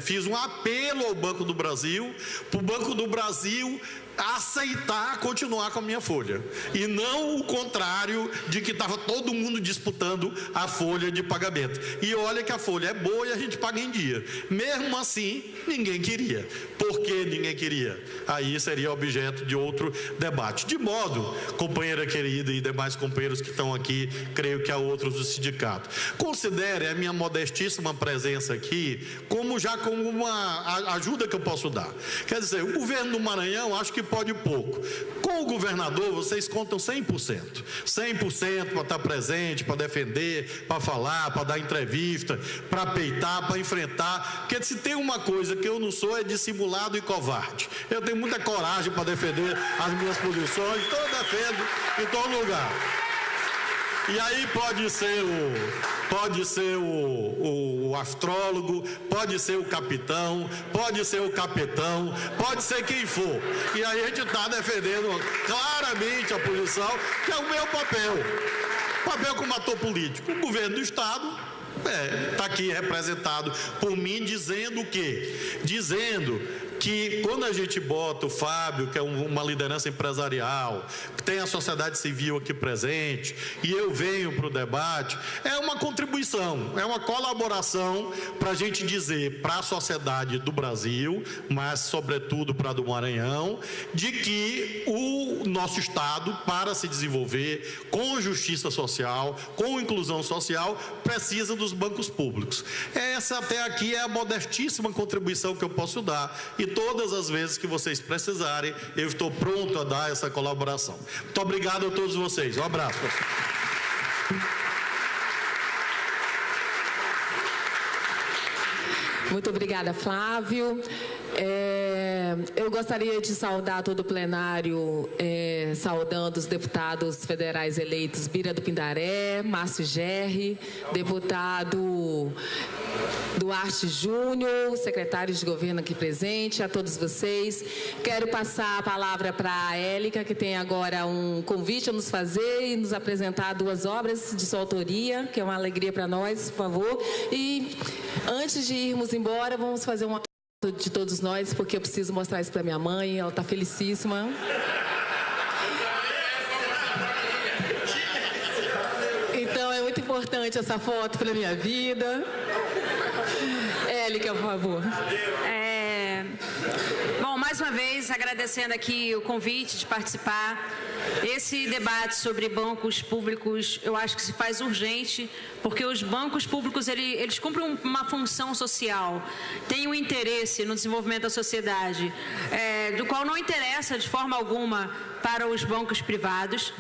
fiz um apelo ao Banco do Brasil, para o Banco do Brasil aceitar continuar com a minha folha, e não o contrário de que estava todo mundo disputando a folha de pagamento. E olha que a folha é boa e a gente paga em dia. Mesmo assim, ninguém queria. Por que ninguém queria? Aí seria objeto de outro debate. De modo, companheira querida e demais companheiros que estão aqui, creio que há outros do sindicato, considere a minha modestíssima presença aqui como uma ajuda que eu posso dar. Quer dizer, o governo do Maranhão acho que pode pouco. Com o governador, vocês contam 100%. 100% para estar presente, para defender, para falar, para dar entrevista, para peitar, para enfrentar. Porque se tem uma coisa que eu não sou, é dissimulado e covarde. Eu tenho muita coragem para defender as minhas posições, então eu defendo em todo lugar. E aí pode ser o astrólogo, pode ser o capitão, pode ser o capetão, pode ser quem for. E aí a gente está defendendo claramente a posição, que é o meu papel. Papel como ator político. O governo do Estado está aqui representado por mim, dizendo o quê? Dizendo que quando a gente bota o Fábio, que é uma liderança empresarial, que tem a sociedade civil aqui presente, e eu venho para o debate, é uma contribuição, é uma colaboração para a gente dizer para a sociedade do Brasil, mas sobretudo para a do Maranhão, de que o nosso Estado, para se desenvolver com justiça social, com inclusão social, precisa dos bancos públicos. Essa até aqui é a modestíssima contribuição que eu posso dar, e todas as vezes que vocês precisarem, eu estou pronto a dar essa colaboração. Muito obrigado a todos vocês. Um abraço. Muito obrigada, Flávio. Eu gostaria de saudar todo o plenário, saudando os deputados federais eleitos Bira do Pindaré, Márcio Gerri, deputado Duarte Júnior, secretário de governo aqui presente, a todos vocês. Quero passar a palavra para a Élica, que tem agora um convite a nos fazer e nos apresentar 2 obras de sua autoria, que é uma alegria para nós, por favor. E antes de irmos embora, vamos fazer uma de todos nós, porque eu preciso mostrar isso para minha mãe, ela está felicíssima. Então é muito importante essa foto para minha vida. Élica, por favor. Bom, mais uma vez agradecendo aqui o convite de participar. Esse debate sobre bancos públicos, eu acho que se faz urgente, porque os bancos públicos, eles cumprem uma função social, têm um interesse no desenvolvimento da sociedade, do qual não interessa de forma alguma para os bancos privados.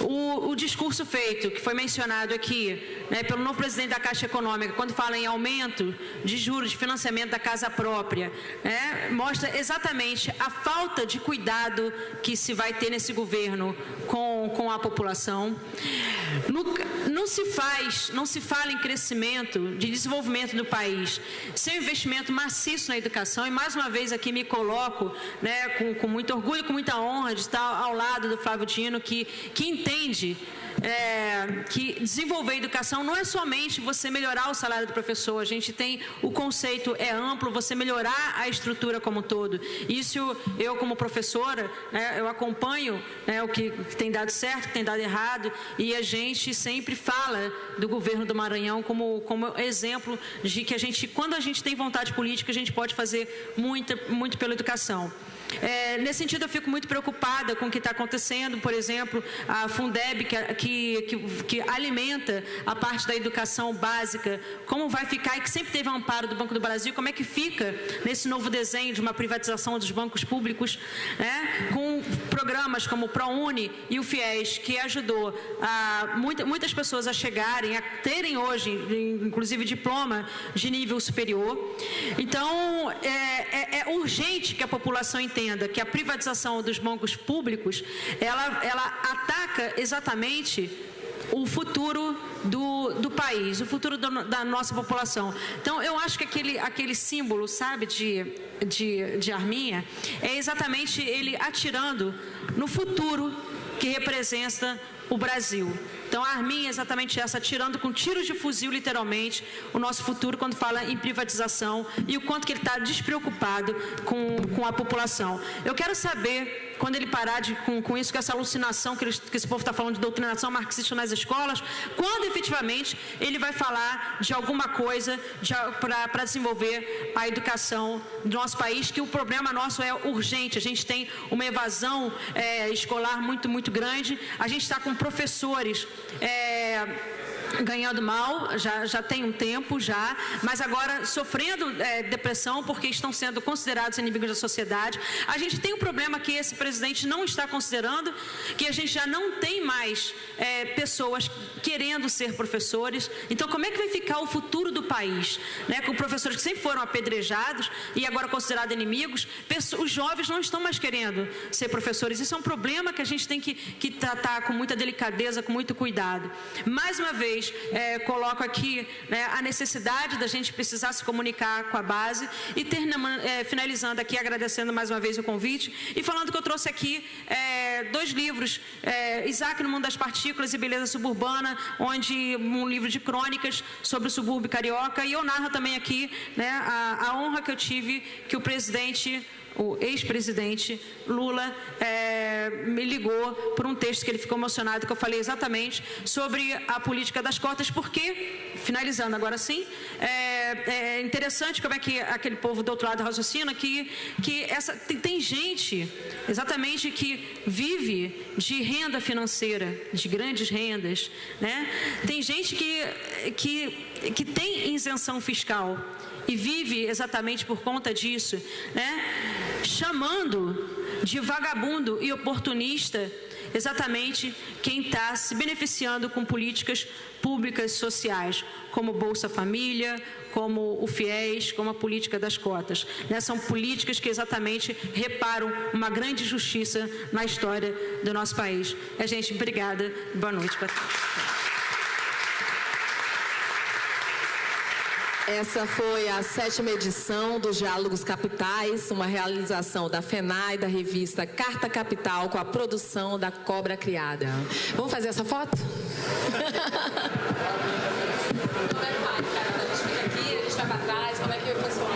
O discurso feito, que foi mencionado aqui, pelo novo presidente da Caixa Econômica, quando fala em aumento de juros de financiamento da casa própria, mostra exatamente a falta de cuidado que se vai ter nesse governo com a população. Não se fala em crescimento, de desenvolvimento do país, sem investimento maciço na educação, e mais uma vez aqui me coloco, com muito orgulho, com muita honra de estar ao lado do Flávio Dino, que entende que desenvolver a educação não é somente você melhorar o salário do professor, a gente tem, o conceito é amplo, você melhorar a estrutura como um todo. Isso, eu como professora, eu acompanho o que tem dado certo, o que tem dado errado, e a gente sempre fala do governo do Maranhão como exemplo de que a gente, quando a gente tem vontade política, a gente pode fazer muito pela educação. Nesse sentido, eu fico muito preocupada com o que está acontecendo, por exemplo, a Fundeb, que alimenta a parte da educação básica, como vai ficar, e que sempre teve amparo do Banco do Brasil, como é que fica nesse novo desenho de uma privatização dos bancos públicos, com programas como o ProUni e o FIES, que ajudou muitas pessoas a chegarem, a terem hoje, inclusive, diploma de nível superior. Então, é urgente que a população entenda que a privatização dos bancos públicos, ela ataca exatamente o futuro do país, o futuro da nossa população. Então, eu acho que aquele símbolo, sabe, de arminha, é exatamente ele atirando no futuro que representa o Brasil. Então, a arminha é exatamente essa, atirando com tiros de fuzil, literalmente, o nosso futuro quando fala em privatização e o quanto que ele está despreocupado com a população. Eu quero saber, quando ele parar com isso, com essa alucinação que esse povo está falando de doutrinação marxista nas escolas, quando efetivamente ele vai falar de alguma coisa para desenvolver a educação do nosso país, que o problema nosso é urgente. A gente tem uma evasão escolar muito, muito grande, a gente está com professores ganhando mal, já tem um tempo já, mas agora sofrendo depressão porque estão sendo considerados inimigos da sociedade. A gente tem um problema que esse presidente não está considerando, que a gente já não tem mais pessoas querendo ser professores. Então, como é que vai ficar o futuro do país, né? Com professores que sempre foram apedrejados e agora considerados inimigos, os jovens não estão mais querendo ser professores. Isso é um problema que a gente tem que tratar com muita delicadeza, com muito cuidado. Mais uma vez, coloco aqui, né, a necessidade da gente precisar se comunicar com a base e finalizando aqui, agradecendo mais uma vez o convite e falando que eu trouxe aqui 2 livros, Isaac no Mundo das Partículas e Beleza Suburbana, onde um livro de crônicas sobre o subúrbio carioca, e eu narro também aqui, né, a honra que eu tive que o ex-presidente Lula me ligou por um texto que ele ficou emocionado, que eu falei exatamente sobre a política das cotas, porque, finalizando agora sim, é interessante como é que aquele povo do outro lado raciocina, que tem gente exatamente que vive de renda financeira, de grandes rendas, né? Tem gente que tem isenção fiscal e vive exatamente por conta disso, né? Chamando de vagabundo e oportunista exatamente quem está se beneficiando com políticas públicas sociais, como Bolsa Família, como o FIES, como a política das cotas, né? São políticas que exatamente reparam uma grande justiça na história do nosso país. Gente, obrigada. Boa noite para todos. Essa foi a 7ª edição dos Diálogos Capitais, uma realização da FENAI, da revista Carta Capital, com a produção da Cobra Criada. Vamos fazer essa foto? Como é que faz? A gente fica aqui, a gente vai para trás, como é que o pessoal...